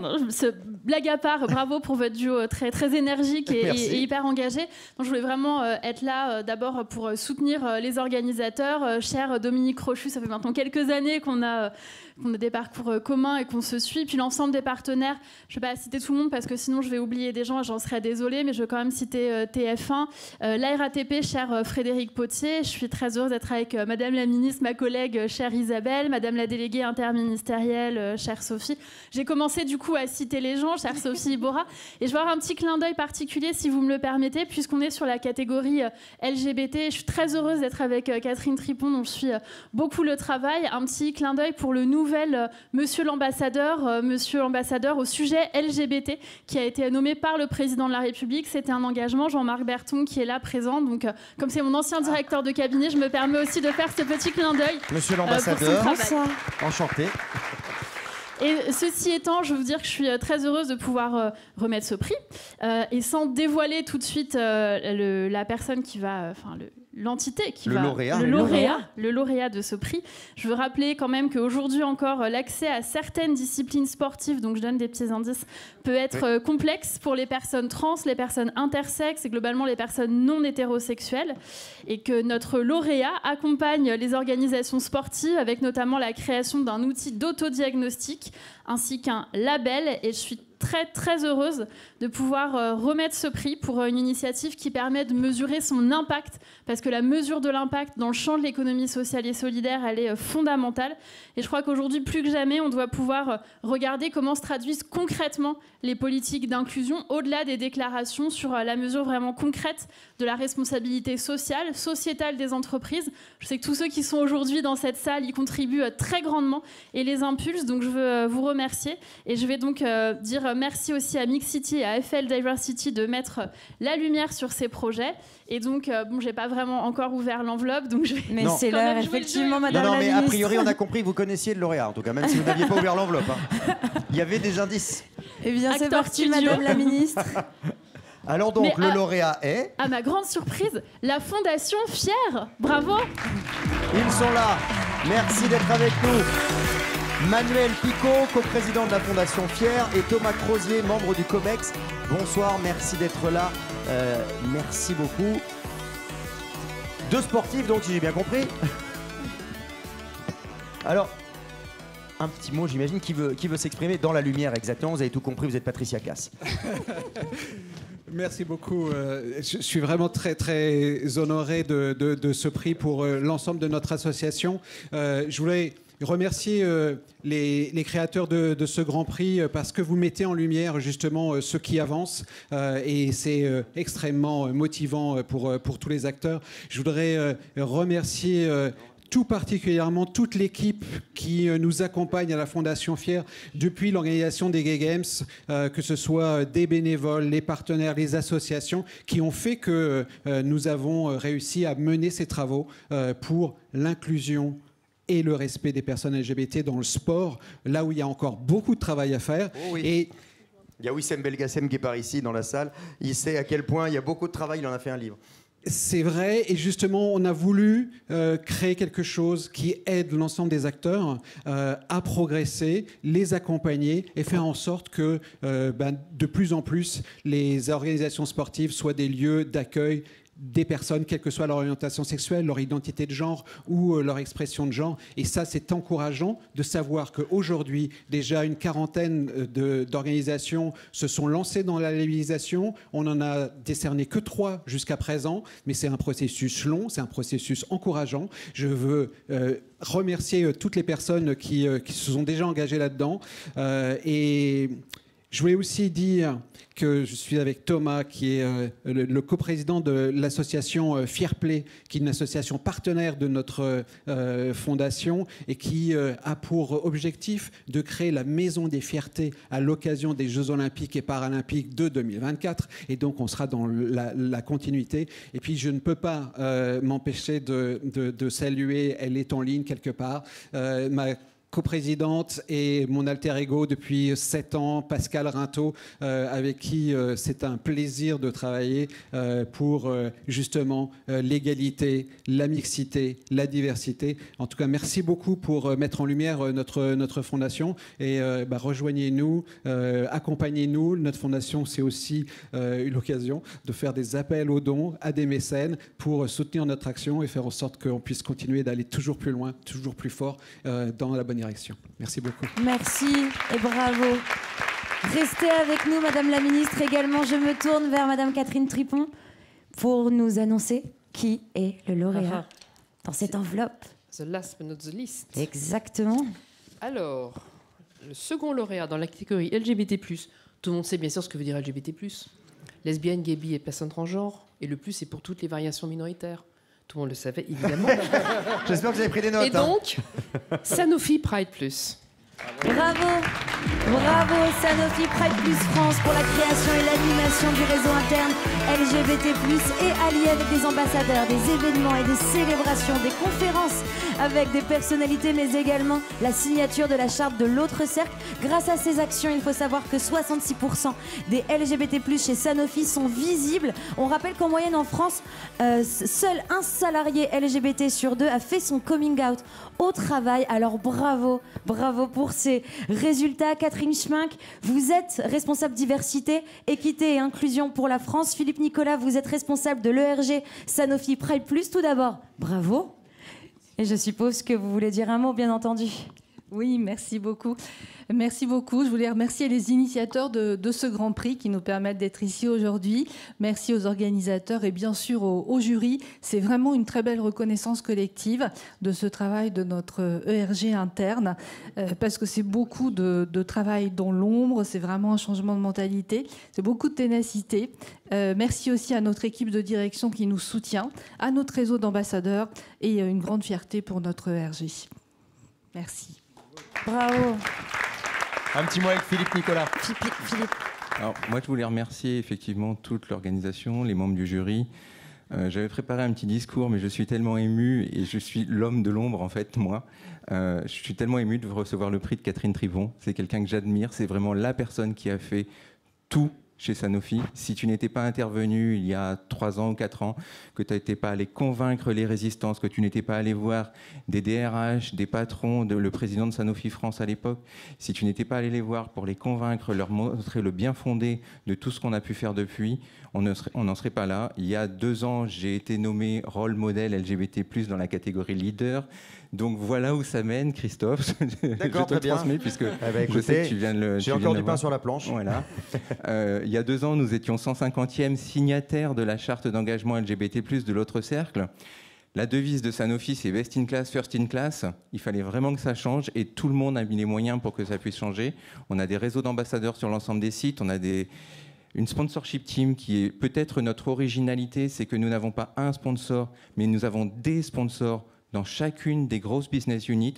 blague à part, bravo pour votre duo très, très énergique et hyper engagé. Donc, je voulais vraiment être là d'abord pour soutenir les organisateurs. Cher Dominique Rochu, ça fait maintenant quelques années qu'on a des parcours communs et qu'on se suit. Puis l'ensemble des partenaires, je ne vais pas citer tout le monde parce que sinon je vais oublier des gens et j'en serais désolée, mais je vais quand même citer TF1, la RATP, cher Frédéric Potier. Je suis très heureuse d'être avec Madame la ministre, ma collègue, chère Isabelle, Madame la déléguée interministérielle, chère Sophie. J'ai commencé du coup à citer les gens, chère Sophie Bora. Et je vais avoir un petit clin d'œil particulier, si vous me le permettez, puisqu'on est sur la catégorie LGBT. Je suis très heureuse d'être avec Catherine Tripon, dont je suis beaucoup le travail. Un petit clin d'œil pour le nouvel monsieur l'ambassadeur au sujet LGBT, qui a été nommé par le président de la République. C'était un engagement, Jean-Marc Berton, qui est là présent. Donc, comme c'est mon ancien directeur de cabinet, je me permets aussi de faire ce petit clin d'œil. Monsieur l'ambassadeur, enchanté. Et ceci étant, je veux vous dire que je suis très heureuse de pouvoir remettre ce prix. Et sans dévoiler tout de suite la personne qui va... l'entité qui le va... lauréat. Le lauréat de ce prix. Je veux rappeler quand même qu'aujourd'hui encore, l'accès à certaines disciplines sportives, donc je donne des petits indices, peut être complexe pour les personnes trans, les personnes intersexes et globalement les personnes non hétérosexuelles. Et que notre lauréat accompagne les organisations sportives avec notamment la création d'un outil d'autodiagnostic ainsi qu'un label. Et je suis très très heureuse de pouvoir remettre ce prix pour une initiative qui permet de mesurer son impact, parce que la mesure de l'impact dans le champ de l'économie sociale et solidaire, elle est fondamentale. Et je crois qu'aujourd'hui, plus que jamais, on doit pouvoir regarder comment se traduisent concrètement les politiques d'inclusion, au-delà des déclarations, sur la mesure vraiment concrète de la responsabilité sociale, sociétale des entreprises. Je sais que tous ceux qui sont aujourd'hui dans cette salle y contribuent très grandement et les impulsent, donc je veux vous remercier. Et je vais donc dire merci aussi à Mixity et à FL Diversity de mettre la lumière sur ces projets. Et donc, bon, j'ai pas vraiment encore ouvert l'enveloppe, donc je vais... Mais c'est l'heure, effectivement, Madame la mais ministre. a priori, on a compris que vous connaissiez le lauréat, en tout cas, même si vous n'aviez pas ouvert l'enveloppe. Il y avait des indices. Eh bien, c'est Acteur parti, studio. Madame la ministre. Alors donc, le lauréat est... À ma grande surprise, la Fondation Fier. Bravo. Ils sont là. Merci d'être avec nous. Manuel Picot, coprésident de la Fondation Fier, et Thomas Crozier, membre du COMEX. Bonsoir, merci d'être là. Merci beaucoup. Deux sportifs, donc, si j'ai bien compris. Alors, un petit mot, j'imagine, qui veut s'exprimer dans la lumière, exactement. Vous avez tout compris, vous êtes Patricia Cass. Merci beaucoup. Je suis vraiment très, très honoré de ce prix pour l'ensemble de notre association. Je voulais remercier les créateurs de ce Grand Prix parce que vous mettez en lumière justement ceux qui avancent et c'est extrêmement motivant pour tous les acteurs. Je voudrais remercier tout particulièrement toute l'équipe qui nous accompagne à la Fondation Fier depuis l'organisation des Gay Games, que ce soit des bénévoles, les partenaires, les associations, qui ont fait que nous avons réussi à mener ces travaux pour l'inclusion et le respect des personnes LGBT dans le sport, là où il y a encore beaucoup de travail à faire. Oh oui. Et il y a Wissem Belgassem qui est par ici dans la salle. Il sait à quel point il y a beaucoup de travail, il en a fait un livre. c'est vrai, et justement, on a voulu créer quelque chose qui aide l'ensemble des acteurs à progresser, les accompagner et faire en sorte que de plus en plus les organisations sportives soient des lieux d'accueil des personnes, quelle que soit leur orientation sexuelle, leur identité de genre ou leur expression de genre. Et ça, c'est encourageant de savoir qu'aujourd'hui, déjà une quarantaine d'organisations se sont lancées dans la labellisation. On n'en a décerné que 3 jusqu'à présent, mais c'est un processus long, c'est un processus encourageant. Je veux remercier toutes les personnes qui se sont déjà engagées là-dedans. Et je voulais aussi dire que je suis avec Thomas, qui est le coprésident de l'association Fair Play, qui est une association partenaire de notre fondation et qui a pour objectif de créer la Maison des Fiertés à l'occasion des Jeux Olympiques et Paralympiques de 2024. Et donc, on sera dans la continuité. Et puis, je ne peux pas m'empêcher de saluer, elle est en ligne quelque part, ma coprésidente et mon alter ego depuis 7 ans, Pascal Rintaud, avec qui c'est un plaisir de travailler pour justement l'égalité, la mixité, la diversité. En tout cas, merci beaucoup pour mettre en lumière notre fondation et rejoignez-nous, accompagnez-nous. Notre fondation, c'est aussi l'occasion de faire des appels aux dons à des mécènes pour soutenir notre action et faire en sorte qu'on puisse continuer d'aller toujours plus loin, toujours plus fort dans la bonne direction. Merci beaucoup. Merci et bravo. Restez avec nous, Madame la Ministre. Également, je me tourne vers Madame Catherine Tripon pour nous annoncer qui est le lauréat dans cette enveloppe. The last but not the least. Exactement. Alors, le second lauréat dans la catégorie LGBT+, tout le monde sait bien sûr ce que veut dire LGBT+. Lesbienne, gay, bi et personnes transgenres. Et le plus, c'est pour toutes les variations minoritaires. Tout le monde le savait, évidemment. J'espère que vous avez pris des notes. Et donc, Sanofi Pride Plus. Bravo, bravo Sanofi Pride Plus France pour la création et l'animation du réseau interne LGBT+, et allié avec des ambassadeurs, des événements et des célébrations, des conférences avec des personnalités, mais également la signature de la charte de l'autre cercle. Grâce à ces actions, il faut savoir que 66% des LGBT+, chez Sanofi sont visibles. On rappelle qu'en moyenne en France, seul un salarié LGBT sur 2 a fait son coming out au travail. Alors bravo, bravo pour ces résultats. Catherine Schmink, vous êtes responsable diversité, équité et inclusion pour la France. Philippe Nicolas, vous êtes responsable de l'ERG Sanofi Pride Plus. Tout d'abord, bravo. Et je suppose que vous voulez dire un mot, bien entendu. Oui, merci beaucoup. Merci beaucoup. Je voulais remercier les initiateurs de ce Grand Prix qui nous permettent d'être ici aujourd'hui. Merci aux organisateurs et bien sûr au jury. C'est vraiment une très belle reconnaissance collective de ce travail de notre ERG interne parce que c'est beaucoup de travail dans l'ombre. C'est vraiment un changement de mentalité. C'est beaucoup de ténacité. Merci aussi à notre équipe de direction qui nous soutient, à notre réseau d'ambassadeurs et une grande fierté pour notre ERG. Merci. Bravo. Un petit mot avec Philippe Nicolas. Philippe. Alors, moi, je voulais remercier effectivement toute l'organisation, les membres du jury. J'avais préparé un petit discours, mais je suis tellement ému, et je suis l'homme de l'ombre, en fait, moi. Je suis tellement ému de recevoir le prix de Catherine Tripon. C'est quelqu'un que j'admire. C'est vraiment la personne qui a fait tout chez Sanofi. Si tu n'étais pas intervenu il y a 3 ans ou 4 ans, que tu n'étais pas allé convaincre les résistances, que tu n'étais pas allé voir des DRH, des patrons, le président de Sanofi France à l'époque, si tu n'étais pas allé les voir pour les convaincre, leur montrer le bien fondé de tout ce qu'on a pu faire depuis, on n'en serait pas là. Il y a 2 ans, j'ai été nommé rôle modèle LGBT+, dans la catégorie leader. Donc voilà où ça mène, Christophe. D'accord, je te transmets puisque écoutez, je sais que tu viens de le. J'ai encore du pain sur la planche. Voilà. Il y a 2 ans, nous étions 150e signataires de la charte d'engagement LGBT+, de l'autre cercle. La devise de Sanofi, c'est Best in Class, First in Class. Il fallait vraiment que ça change et tout le monde a mis les moyens pour que ça puisse changer. On a des réseaux d'ambassadeurs sur l'ensemble des sites, on a une sponsorship team qui est peut-être notre originalité, c'est que nous n'avons pas un sponsor, mais nous avons des sponsors dans chacune des grosses business units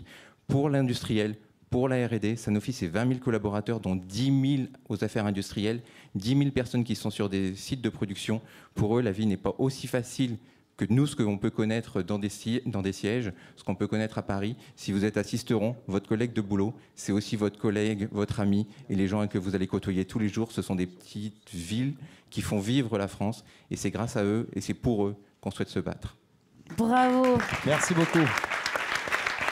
pour l'industriel, pour la R&D. Sanofi, c'est 20 000 collaborateurs, dont 10 000 aux affaires industrielles, 10 000 personnes qui sont sur des sites de production. Pour eux, la vie n'est pas aussi facile que nous, ce qu'on peut connaître dans des sièges, ce qu'on peut connaître à Paris. Si vous êtes assisteron, votre collègue de boulot, c'est aussi votre collègue, votre ami, et les gens que vous allez côtoyer tous les jours. Ce sont des petites villes qui font vivre la France, et c'est grâce à eux, et c'est pour eux qu'on souhaite se battre. Bravo. Merci beaucoup.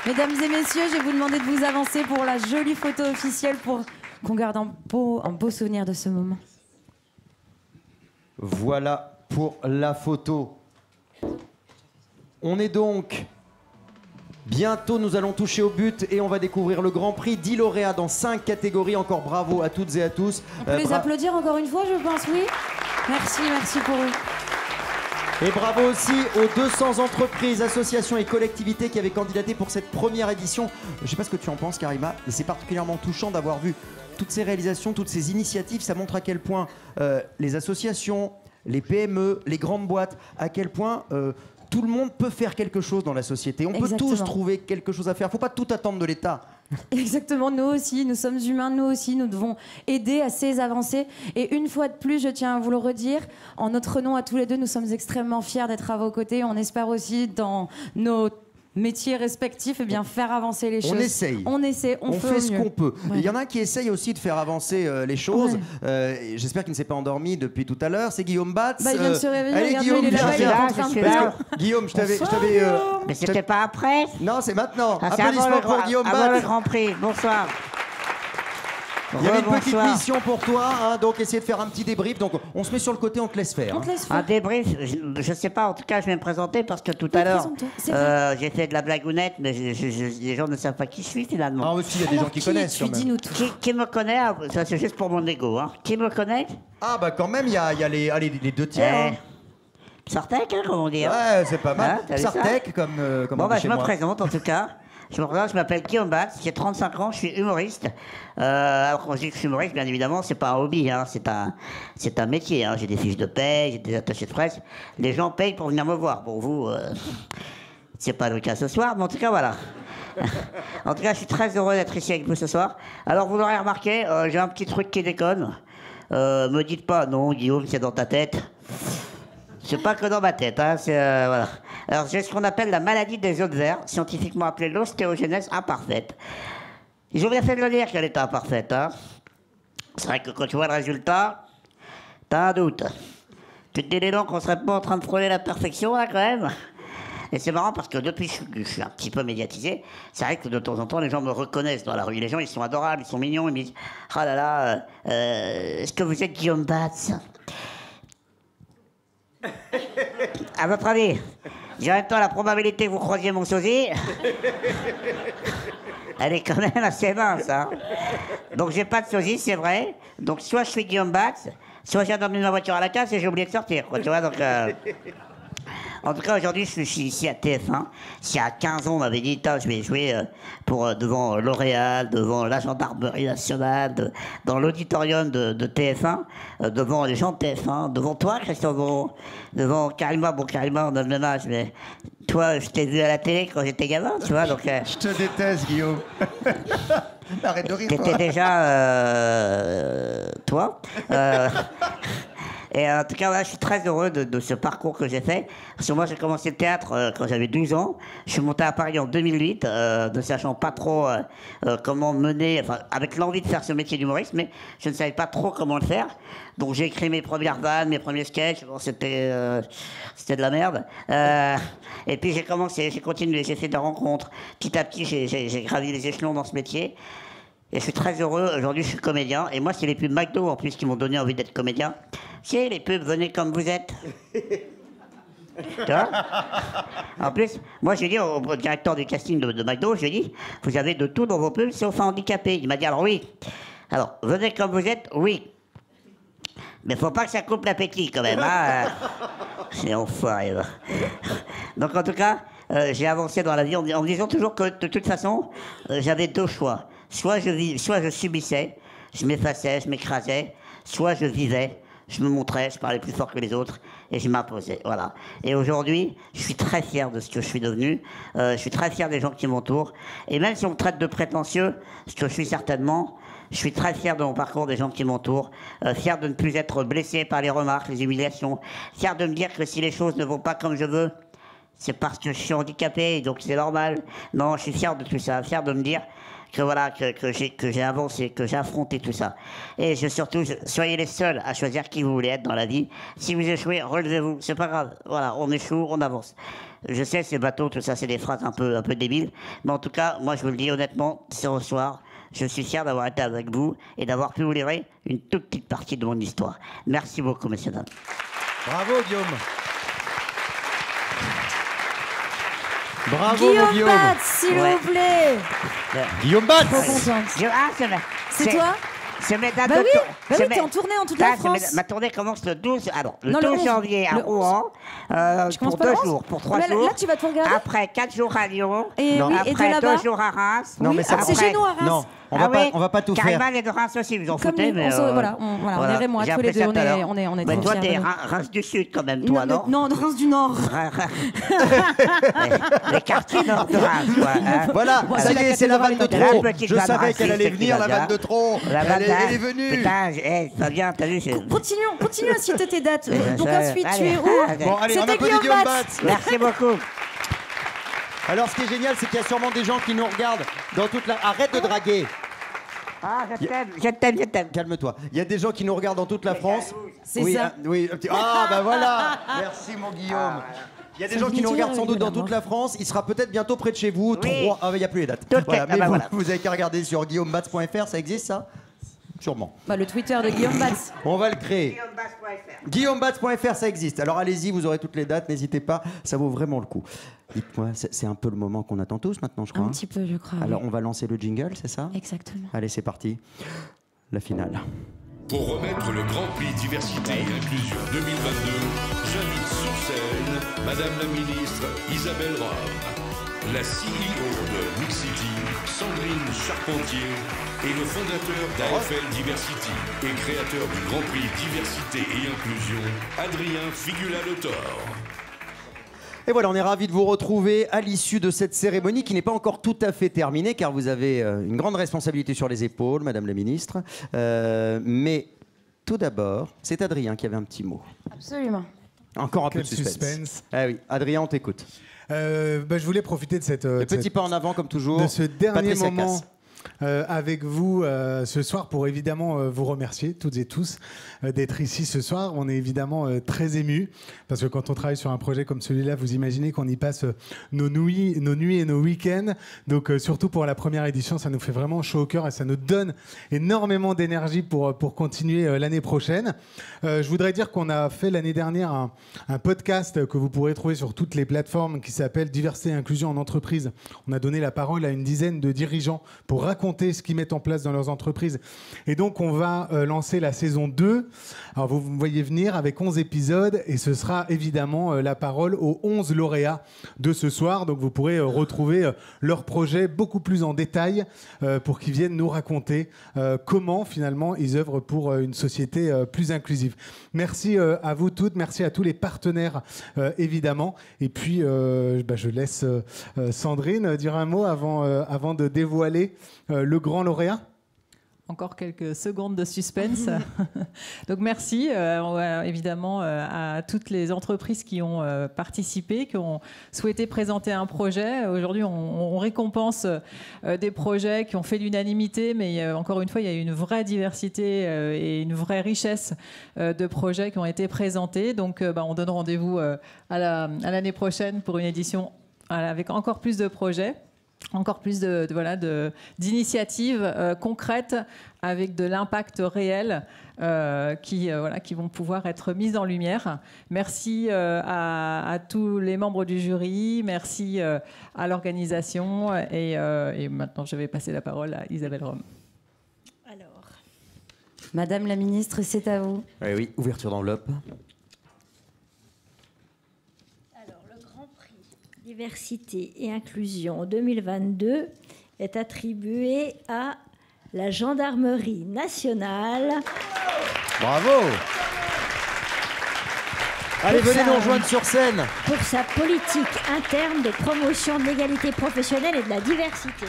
Mesdames et messieurs, je vais vous demander de vous avancer pour la jolie photo officielle pour qu'on garde un beau souvenir de ce moment. Voilà pour la photo. On est donc... Bientôt, nous allons toucher au but et on va découvrir le Grand Prix. 10 lauréats dans 5 catégories. Encore bravo à toutes et à tous. On peut les applaudir encore une fois, je pense, oui. Merci pour eux. Et bravo aussi aux 200 entreprises, associations et collectivités qui avaient candidaté pour cette première édition. Je ne sais pas ce que tu en penses, Karima, mais c'est particulièrement touchant d'avoir vu toutes ces réalisations, toutes ces initiatives. Ça montre à quel point les associations, les PME, les grandes boîtes, à quel point tout le monde peut faire quelque chose dans la société. On peut tous trouver quelque chose à faire. Il ne faut pas tout attendre de l'État. Exactement, nous aussi, nous sommes humains, nous aussi, nous devons aider à ces avancées. Et une fois de plus, je tiens à vous le redire, en notre nom à tous les deux, nous sommes extrêmement fiers d'être à vos côtés. On espère aussi dans nos métiers respectifs, eh bien, faire avancer les choses. On essaye. On essaie, on fait ce qu'on peut. Ouais. Il y en a un qui essaye aussi de faire avancer les choses. J'espère qu'il ne s'est pas endormi depuis tout à l'heure. C'est Guillaume Batz. Bah, il vient de se réveiller. Allez, Regarde, Guillaume, il est là, il est en train de faire. Guillaume, je t'avais. Mais c'était pas après? Non, c'est maintenant. Ah, c'est Applaudissements avant pour Guillaume avant le Batz. Grand Prix. Bonsoir. Il y avait une petite Bonsoir. mission pour toi, hein, donc essayer de faire un petit débrief. Donc on se met sur le côté, on te laisse faire. Un débrief, je sais pas, en tout cas je vais me présenter parce que tout à l'heure j'ai fait de la blagounette, mais les gens ne savent pas qui je suis finalement. Ah aussi, il y a des gens qui connaissent quand même. Qui me connaît, ça c'est juste pour mon ego, hein. Qui me connaît? Ah bah quand même, il y a les deux tiers. Hein. Sartek, hein, comme on dit. Hein. Ouais, c'est pas mal. t'as vu ça? Sartek, comme Bon, on dit bah, chez je me moi. présente en tout cas. Je m'appelle Guillaume Batz, j'ai 35 ans, je suis humoriste. Alors quand je dis que je suis humoriste, bien évidemment, c'est pas un hobby, hein, c'est un métier. Hein. J'ai des fiches de paie, j'ai des attachés de presse. Les gens payent pour venir me voir. Pour vous, c'est pas le cas ce soir, mais en tout cas, voilà. En tout cas, je suis très heureux d'être ici avec vous ce soir. Alors, vous l'aurez remarqué, j'ai un petit truc qui déconne. Me dites pas, non, Guillaume, c'est dans ta tête. C'est pas que dans ma tête, hein, c'est voilà. Alors j'ai ce qu'on appelle la maladie des os de verre, scientifiquement appelée l'ostéogenèse imparfaite. Ils ont bien fait de le dire qu'elle était imparfaite, hein. C'est vrai que quand tu vois le résultat, t'as un doute. Tu te dis les noms qu'on serait pas en train de frôler la perfection là quand même. Et c'est marrant parce que depuis que je suis un petit peu médiatisé, c'est vrai que de temps en temps les gens me reconnaissent dans la rue. Les gens ils sont adorables, ils sont mignons, ils me disent « Ah là là, est-ce que vous êtes Guillaume Batz ?» À votre avis, j'ai en même temps la probabilité que vous croisiez mon sosie. Elle est quand même assez mince, hein. Donc j'ai pas de sosie, c'est vrai. Donc soit je suis Guillaume Batz, soit j'ai dormi ma voiture à la casse et j'ai oublié de sortir, quoi, tu vois, donc... En tout cas, aujourd'hui, je suis ici à TF1. Si à 15 ans, on m'avait dit, je vais jouer devant L'Oréal, devant la Gendarmerie nationale, dans l'auditorium de TF1, devant les gens de TF1, devant toi, Christophe, devant Karima. Bon, Karima, on a le même âge, mais toi, je t'ai vu à la télé quand j'étais gamin, tu vois, donc... Je te déteste, Guillaume. Arrête de rire. T'étais déjà... toi Et en tout cas, voilà, je suis très heureux de ce parcours que j'ai fait. Parce que moi, j'ai commencé le théâtre quand j'avais 12 ans. Je suis monté à Paris en 2008, ne sachant pas trop comment mener, enfin, avec l'envie de faire ce métier d'humoriste, mais je ne savais pas trop comment le faire. Donc j'ai écrit mes premières vannes, mes premiers sketchs. Bon, c'était de la merde. Et puis j'ai commencé, j'ai continué, j'ai fait des rencontres. Petit à petit, j'ai gravi les échelons dans ce métier. Et je suis très heureux, aujourd'hui je suis comédien, et moi c'est les pubs McDo en plus qui m'ont donné envie d'être comédien. C'est les pubs, venez comme vous êtes. Tu vois? En plus, moi j'ai dit au directeur du casting de McDo, j'ai dit, vous avez de tout dans vos pubs sauf un handicapé. Il m'a dit alors oui. Alors, venez comme vous êtes, oui. Mais faut pas que ça coupe l'appétit quand même, hein. C'est enfoiré. Donc en tout cas, j'ai avancé dans la vie en me disant toujours que de toute façon, j'avais deux choix. Soit je subissais, je m'effaçais, je m'écrasais, soit je vivais, je me montrais, je parlais plus fort que les autres et je m'imposais. Voilà. Et aujourd'hui, je suis très fier de ce que je suis devenu. Je suis très fier des gens qui m'entourent. Et même si on me traite de prétentieux, ce que je suis certainement, je suis très fier de mon parcours, des gens qui m'entourent. Fier de ne plus être blessé par les remarques, les humiliations. Fier de me dire que si les choses ne vont pas comme je veux, c'est parce que je suis handicapé, donc c'est normal. Non, je suis fier de tout ça. Fier de me dire que voilà, que j'ai avancé, que j'ai affronté tout ça. Et surtout, soyez les seuls à choisir qui vous voulez être dans la vie. Si vous échouez, relevez-vous, c'est pas grave. Voilà, on échoue, on avance. Je sais, c'est bateau, tout ça, c'est des phrases un peu débiles. Mais en tout cas, moi, je vous le dis honnêtement, ce soir, je suis fier d'avoir été avec vous et d'avoir pu vous livrer une toute petite partie de mon histoire. Merci beaucoup, messieurs, dames. Bravo, Guillaume. Bravo, Guillaume Batz, s'il vous plaît. Guillaume Batz. Trop contente. C'est toi? C'est mes dates bah de oui, tour- bah c'est oui, t'es mes- en tournée en toute la France. Ma tournée commence le 12, le Non, le 12 11. janvier à Le 11. Rouen, pour pas le 2 11? jours, pour 3 Là, jours. là, tu vas te regarder. Après 4 jours à Lyon. Et oui, et de après là-bas 2 jours à Reims. Non, mais ça- après- c'est chez nous, à Reims. Non, on va pas tout faire. Carrément, les de Reims aussi, vous en Comme foutez, nous, mais... voilà, on est Rémois, J'ai tous les appris deux, ça on tout à est- l'heure. on est Mais trop toi, fiers t'es de nous. Reims du Sud, quand même, toi, non? Non, de Reims du Nord. Les quartiers nord de Reims, quoi. hein. Voilà, ça y est, c'est la vanne de trop. petite Je vanne savais qu'elle allait raciste qui venir, va la vanne bien. de trop. La vanne Elle est venue. Putain, Fabien, t'as vu Continue à citer tes dates. Donc ça- ensuite, tu allez. es où? Bon, allez, on C'était applaudit Guillaume Batz. Merci beaucoup. Alors, ce qui est génial, c'est qu'il y a sûrement des gens qui nous regardent dans toute la... Arrête de draguer. Ah, je t'aime. Calme-toi. Il y a des gens qui nous regardent dans toute la France. C'est oui, ça. Oui, un petit... Ah, bah voilà. Merci, mon Guillaume. Il y a des gens qui nous regardent sans doute dans toute la France. Il sera peut-être bientôt près de chez vous. Oui. Ah, il n'y a plus les dates. Voilà. Mais vous avez qu'à regarder sur guillaumebatz.fr. Ça existe, ça? Sûrement. Bah, le Twitter de Guillaume Batz. On va le créer. Guillaumebatz.fr, ça existe. Alors allez-y, vous aurez toutes les dates, n'hésitez pas, ça vaut vraiment le coup. Dites-moi, c'est un peu le moment qu'on attend tous maintenant, je crois. Un petit peu, je crois. Alors oui. on va lancer le jingle, c'est ça? Exactement. Allez, c'est parti. La finale. Pour remettre le Grand Prix Diversité et Inclusion 2022, j'invite sur scène Madame la Ministre Isabelle Rome, la CEO de Mixity, Sandrine Charpentier, et le fondateur d'AFL Diversity et créateur du Grand Prix Diversité et Inclusion, Adrien Figula-Lotor. Et voilà, on est ravis de vous retrouver à l'issue de cette cérémonie qui n'est pas encore tout à fait terminée car vous avez une grande responsabilité sur les épaules, Madame la Ministre. Mais tout d'abord, c'est Adrien qui avait un petit mot. Absolument. Encore un peu de Quel suspense. Ah oui, Adrien, on t'écoute. Je voulais profiter de cette... Le petit pas en avant comme toujours. De ce dernier Patricia moment... Cass. Avec vous ce soir pour évidemment vous remercier toutes et tous d'être ici ce soir. On est évidemment très émus parce que quand on travaille sur un projet comme celui-là, vous imaginez qu'on y passe nos nuits et nos week-ends. Donc surtout pour la première édition, ça nous fait vraiment chaud au cœur et ça nous donne énormément d'énergie pour continuer l'année prochaine. Je voudrais dire qu'on a fait l'année dernière un podcast que vous pourrez trouver sur toutes les plateformes qui s'appelle Diversité et Inclusion en entreprise. On a donné la parole à une dizaine de dirigeants pour raconter ce qu'ils mettent en place dans leurs entreprises. Et donc, on va lancer la saison 2. Alors, vous me voyez venir avec 11 épisodes et ce sera évidemment la parole aux 11 lauréats de ce soir. Donc, vous pourrez retrouver leur projet beaucoup plus en détail pour qu'ils viennent nous raconter comment, finalement, ils œuvrent pour une société plus inclusive. Merci à vous toutes. Merci à tous les partenaires, évidemment. Et puis, je laisse Sandrine dire un mot avant de dévoiler le grand lauréat. Encore quelques secondes de suspense. Donc merci évidemment à toutes les entreprises qui ont participé, qui ont souhaité présenter un projet. Aujourd'hui, on récompense des projets qui ont fait l'unanimité, mais encore une fois, il y a une vraie diversité et une vraie richesse de projets qui ont été présentés. Donc on donne rendez-vous à l'année prochaine pour une édition avec encore plus de projets. Encore plus d'initiatives concrètes avec de l'impact réel qui vont pouvoir être mises en lumière. Merci à tous les membres du jury, merci à l'organisation et maintenant je vais passer la parole à Isabelle Rome. Alors, Madame la Ministre, c'est à vous. Oui, ouverture d'enveloppe. Diversité et Inclusion 2022 est attribué à la Gendarmerie nationale. Bravo! Allez, venez nous rejoindre sur scène. Pour sa politique interne de promotion de l'égalité professionnelle et de la diversité.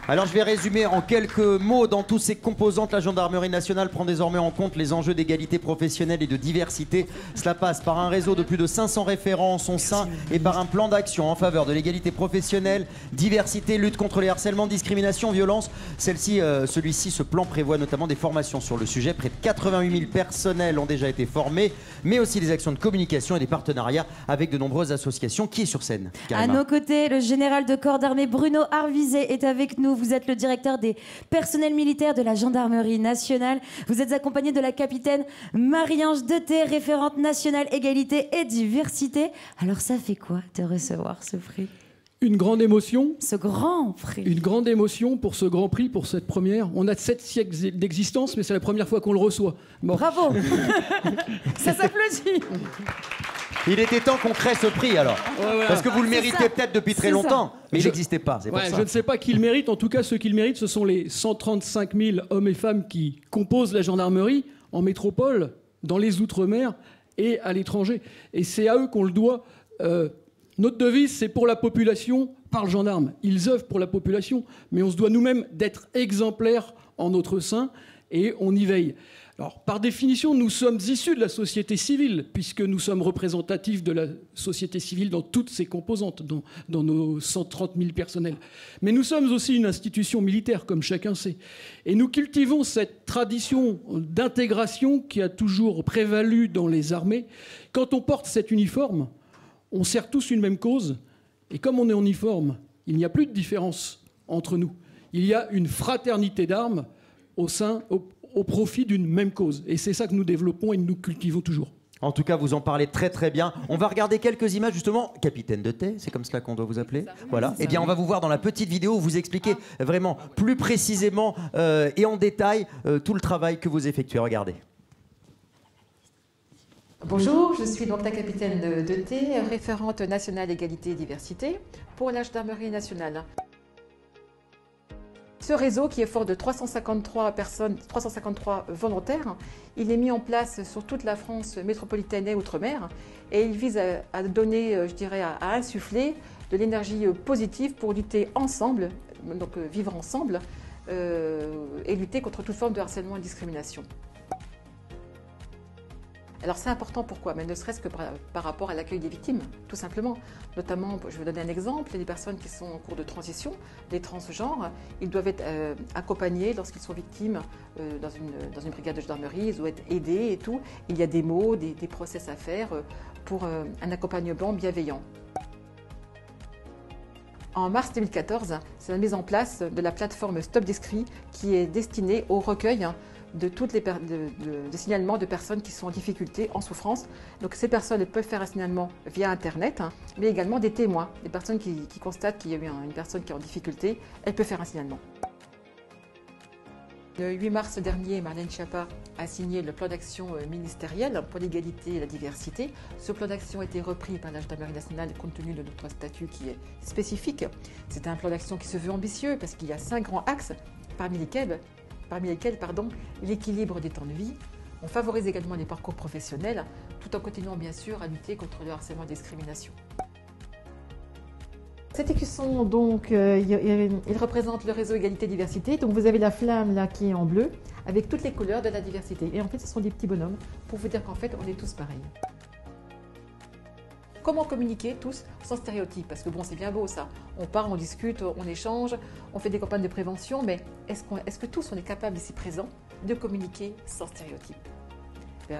Alors je vais résumer en quelques mots. Dans tous ses composantes, la Gendarmerie nationale prend désormais en compte les enjeux d'égalité professionnelle et de diversité. Cela passe par un réseau de plus de 500 référents en son sein et par un plan d'action en faveur de l'égalité professionnelle, diversité, lutte contre les harcèlements, discrimination, violence. Ce plan prévoit notamment des formations sur le sujet. Près de 88 000 personnels ont déjà été formés, mais aussi des actions de communication et des partenariats avec de nombreuses associations. Qui est sur scène, Karima? À nos côtés, le général de corps d'armée Bruno Arvizet est avec nous. Vous êtes le directeur des personnels militaires de la Gendarmerie nationale. Vous êtes accompagné de la capitaine Marie-Ange Deté, référente nationale égalité et diversité. Alors ça fait quoi de recevoir ce prix? Une grande émotion. Ce grand prix. Une grande émotion pour ce grand prix, pour cette première. On a 7 siècles d'existence, mais c'est la première fois qu'on le reçoit. Bon. Bravo. Ça s'applaudit. Il était temps qu'on crée ce prix alors. Ouais, voilà. Parce que vous le méritez peut-être depuis très longtemps, mais il n'existait pas. C'est pour ça. Je ne sais pas qui le mérite. En tout cas, ceux qui le méritent, ce sont les 135 000 hommes et femmes qui composent la gendarmerie en métropole, dans les Outre-mer et à l'étranger. Et c'est à eux qu'on le doit. Notre devise, c'est pour la population, par le gendarme. Ils œuvrent pour la population, mais on se doit nous-mêmes d'être exemplaires en notre sein. et on y veille. Alors, par définition, nous sommes issus de la société civile, puisque nous sommes représentatifs de la société civile dans toutes ses composantes, dans nos 130 000 personnels. Mais nous sommes aussi une institution militaire, comme chacun sait. Et nous cultivons cette tradition d'intégration qui a toujours prévalu dans les armées. Quand on porte cet uniforme, on sert tous une même cause. Et comme on est en uniforme, il n'y a plus de différence entre nous. Il y a une fraternité d'armes au profit d'une même cause. Et c'est ça que nous développons et nous cultivons toujours. En tout cas, vous en parlez très très bien. On va regarder quelques images justement. Capitaine de thé, c'est comme cela qu'on doit vous appeler. Voilà. Eh bien, on va vous voir dans la petite vidéo où vous expliquez vraiment plus précisément et en détail tout le travail que vous effectuez. Regardez. Bonjour, je suis donc la capitaine de thé, référente nationale égalité et diversité pour la gendarmerie nationale. Ce réseau, qui est fort de 353 personnes, 353 volontaires, il est mis en place sur toute la France métropolitaine et outre-mer, et il vise à donner, je dirais, à insuffler de l'énergie positive pour lutter ensemble, donc vivre ensemble, et lutter contre toute forme de harcèlement et de discrimination. Alors c'est important, pourquoi? Mais ne serait-ce que par rapport à l'accueil des victimes, tout simplement. Notamment, je vais vous donner un exemple, les personnes qui sont en cours de transition, les transgenres, ils doivent être accompagnés lorsqu'ils sont victimes dans une brigade de gendarmerie, ils doivent être aidés et tout. Il y a des mots, des process à faire pour un accompagnement bienveillant. En mars 2014, c'est la mise en place de la plateforme Stop Discrit qui est destinée au recueil de toutes les de signalements de personnes qui sont en difficulté, en souffrance. Donc ces personnes peuvent faire un signalement via Internet, mais également des témoins, des personnes qui constatent qu'il y a eu une personne qui est en difficulté, elle peut faire un signalement. Le 8 mars dernier, Marlène Schiappa a signé le plan d'action ministériel pour l'égalité et la diversité. Ce plan d'action a été repris par la Gendarmerie nationale compte tenu de notre statut qui est spécifique. C'est un plan d'action qui se veut ambitieux parce qu'il y a 5 grands axes, parmi lesquels l'équilibre des temps de vie. On favorise également les parcours professionnels, tout en continuant bien sûr à lutter contre le harcèlement et la discrimination. Cet écusson, donc, il représente le réseau Égalité-Diversité. Donc vous avez la flamme là qui est en bleu, avec toutes les couleurs de la diversité. Et en fait, ce sont des petits bonhommes pour vous dire qu'en fait, on est tous pareils. Comment communiquer tous sans stéréotypes? Parce que bon, c'est bien beau ça. On parle, on discute, on échange, on fait des campagnes de prévention, mais est-ce que tous on est capables ici présents de communiquer sans stéréotypes?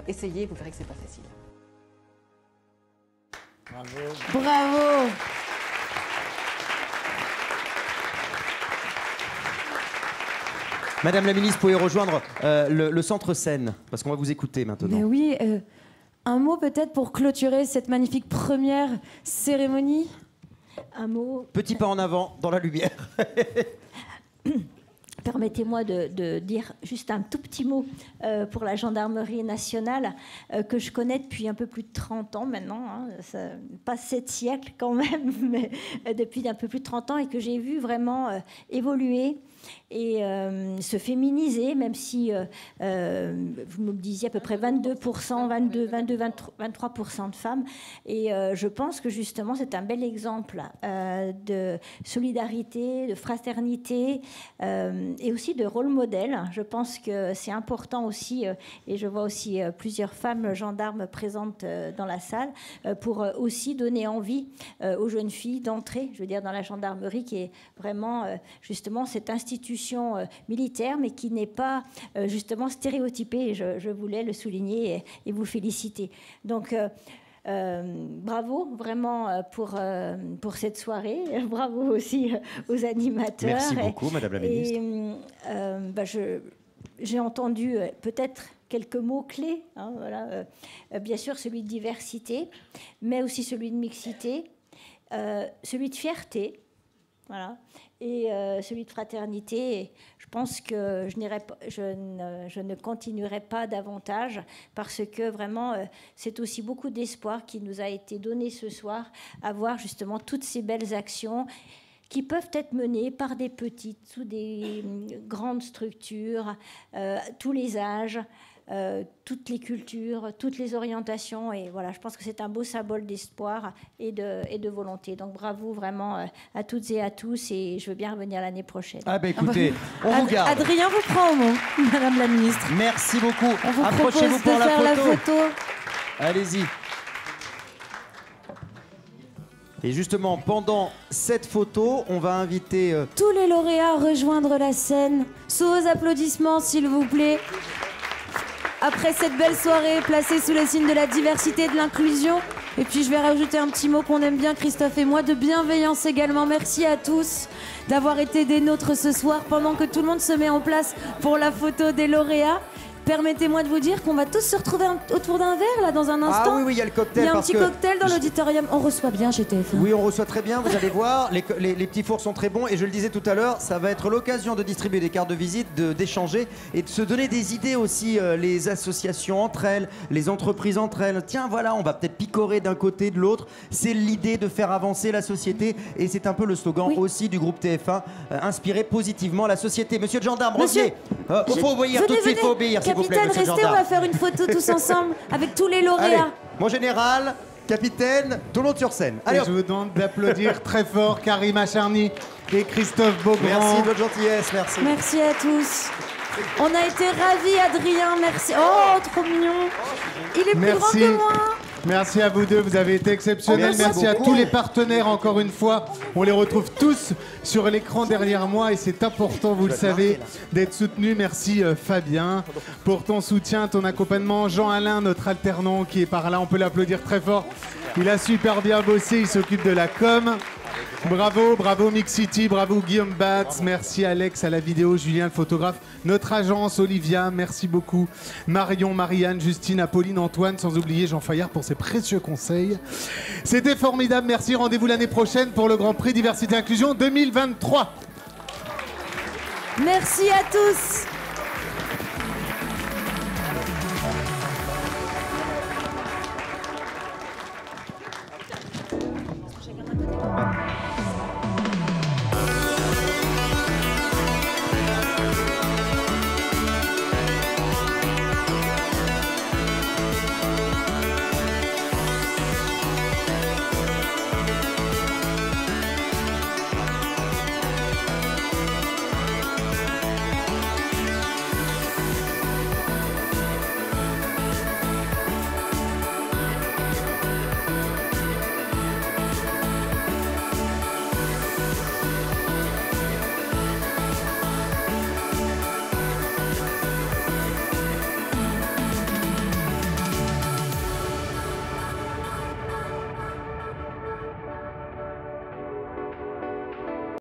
Essayez, vous verrez que c'est pas facile. Bravo. Bravo. Madame la ministre, vous pouvez rejoindre le centre scène, parce qu'on va vous écouter maintenant. Mais oui, un mot peut-être pour clôturer cette magnifique première cérémonie. Un mot. Petit pas en avant, dans la lumière. Permettez-moi de dire juste un tout petit mot pour la gendarmerie nationale que je connais depuis un peu plus de 30 ans maintenant, hein, pas 7 siècles quand même, mais depuis un peu plus de 30 ans et que j'ai vu vraiment évoluer et se féminiser, même si vous me disiez à peu près 22%, 23% de femmes. Et je pense que justement, c'est un bel exemple de solidarité, de fraternité et aussi de rôle modèle. Je pense que c'est important aussi, et je vois aussi plusieurs femmes gendarmes présentes dans la salle, pour aussi donner envie aux jeunes filles d'entrer, je veux dire, dans la gendarmerie, qui est vraiment justement cette institution militaire, mais qui n'est pas justement stéréotypée. Et je voulais le souligner et vous féliciter. Donc, bravo vraiment pour cette soirée. Bravo aussi aux animateurs. Merci beaucoup, Madame la ministre. J'ai entendu peut-être quelques mots-clés. Hein, voilà. Bien sûr, celui de diversité, mais aussi celui de mixité, celui de fierté. Voilà. Et celui de fraternité, je pense que je ne continuerai pas davantage parce que vraiment, c'est aussi beaucoup d'espoir qui nous a été donné ce soir à voir justement toutes ces belles actions qui peuvent être menées par des petites ou des grandes structures, tous les âges, toutes les cultures, toutes les orientations. Et voilà, je pense que c'est un beau symbole d'espoir et de volonté. Donc bravo vraiment à toutes et à tous. Et je veux bien revenir l'année prochaine. Ah ben écoutez, on vous garde. Adrien vous prend au mot, Madame la Ministre. Merci beaucoup. On vous Approchez-vous propose pour de faire la photo. Allez-y. Et justement, pendant cette photo, on va inviter... tous les lauréats à rejoindre la scène. Sous vos applaudissements, s'il vous plaît. Après cette belle soirée placée sous le signe de la diversité et de l'inclusion. Et puis je vais rajouter un petit mot qu'on aime bien, Christophe et moi, de bienveillance également. Merci à tous d'avoir été des nôtres ce soir pendant que tout le monde se met en place pour la photo des lauréats. Permettez-moi de vous dire qu'on va tous se retrouver autour d'un verre là dans un instant. Ah oui, il y a le cocktail. Il y a un parce petit que cocktail dans l'auditorium. On reçoit bien chez TF1. Oui, on reçoit très bien, vous allez voir. Les petits fours sont très bons. Et je le disais tout à l'heure, ça va être l'occasion de distribuer des cartes de visite, d'échanger et de se donner des idées aussi, les associations entre elles, les entreprises entre elles. Tiens, voilà, on va peut-être picorer d'un côté, de l'autre. C'est l'idée de faire avancer la société. Et c'est un peu le slogan aussi du groupe TF1, inspirer positivement la société. Monsieur le gendarme, revenez. Il faut obéir tout de suite, il faut obéir, s'il vous plaît, monsieur le gendarme. On va faire une photo tous ensemble avec tous les lauréats. Allez, mon général, capitaine, tout le monde sur scène. Allez, je vous demande d'applaudir très fort Karima Charny et Christophe Beaugrand. Merci de votre gentillesse, merci. Merci à tous. On a été ravis, Adrien, merci. Oh, trop mignon. Il est plus grand que moi. Merci à vous deux, vous avez été exceptionnels. Merci à tous les partenaires encore une fois. On les retrouve tous sur l'écran derrière moi et c'est important, vous le savez, d'être soutenus. Merci Fabien pour ton soutien, ton accompagnement. Jean-Alain, notre alternant qui est par là, on peut l'applaudir très fort. Il a super bien bossé, il s'occupe de la com. Bravo, bravo Mix City, bravo Guillaume Batz, merci Alex à la vidéo, Julien le photographe, notre agence Olivia, merci beaucoup, Marion, Marianne, Justine, Apolline, Antoine, sans oublier Jean Fayard pour ses précieux conseils. C'était formidable, merci, rendez-vous l'année prochaine pour le Grand Prix Diversité Inclusion 2023. Merci à tous.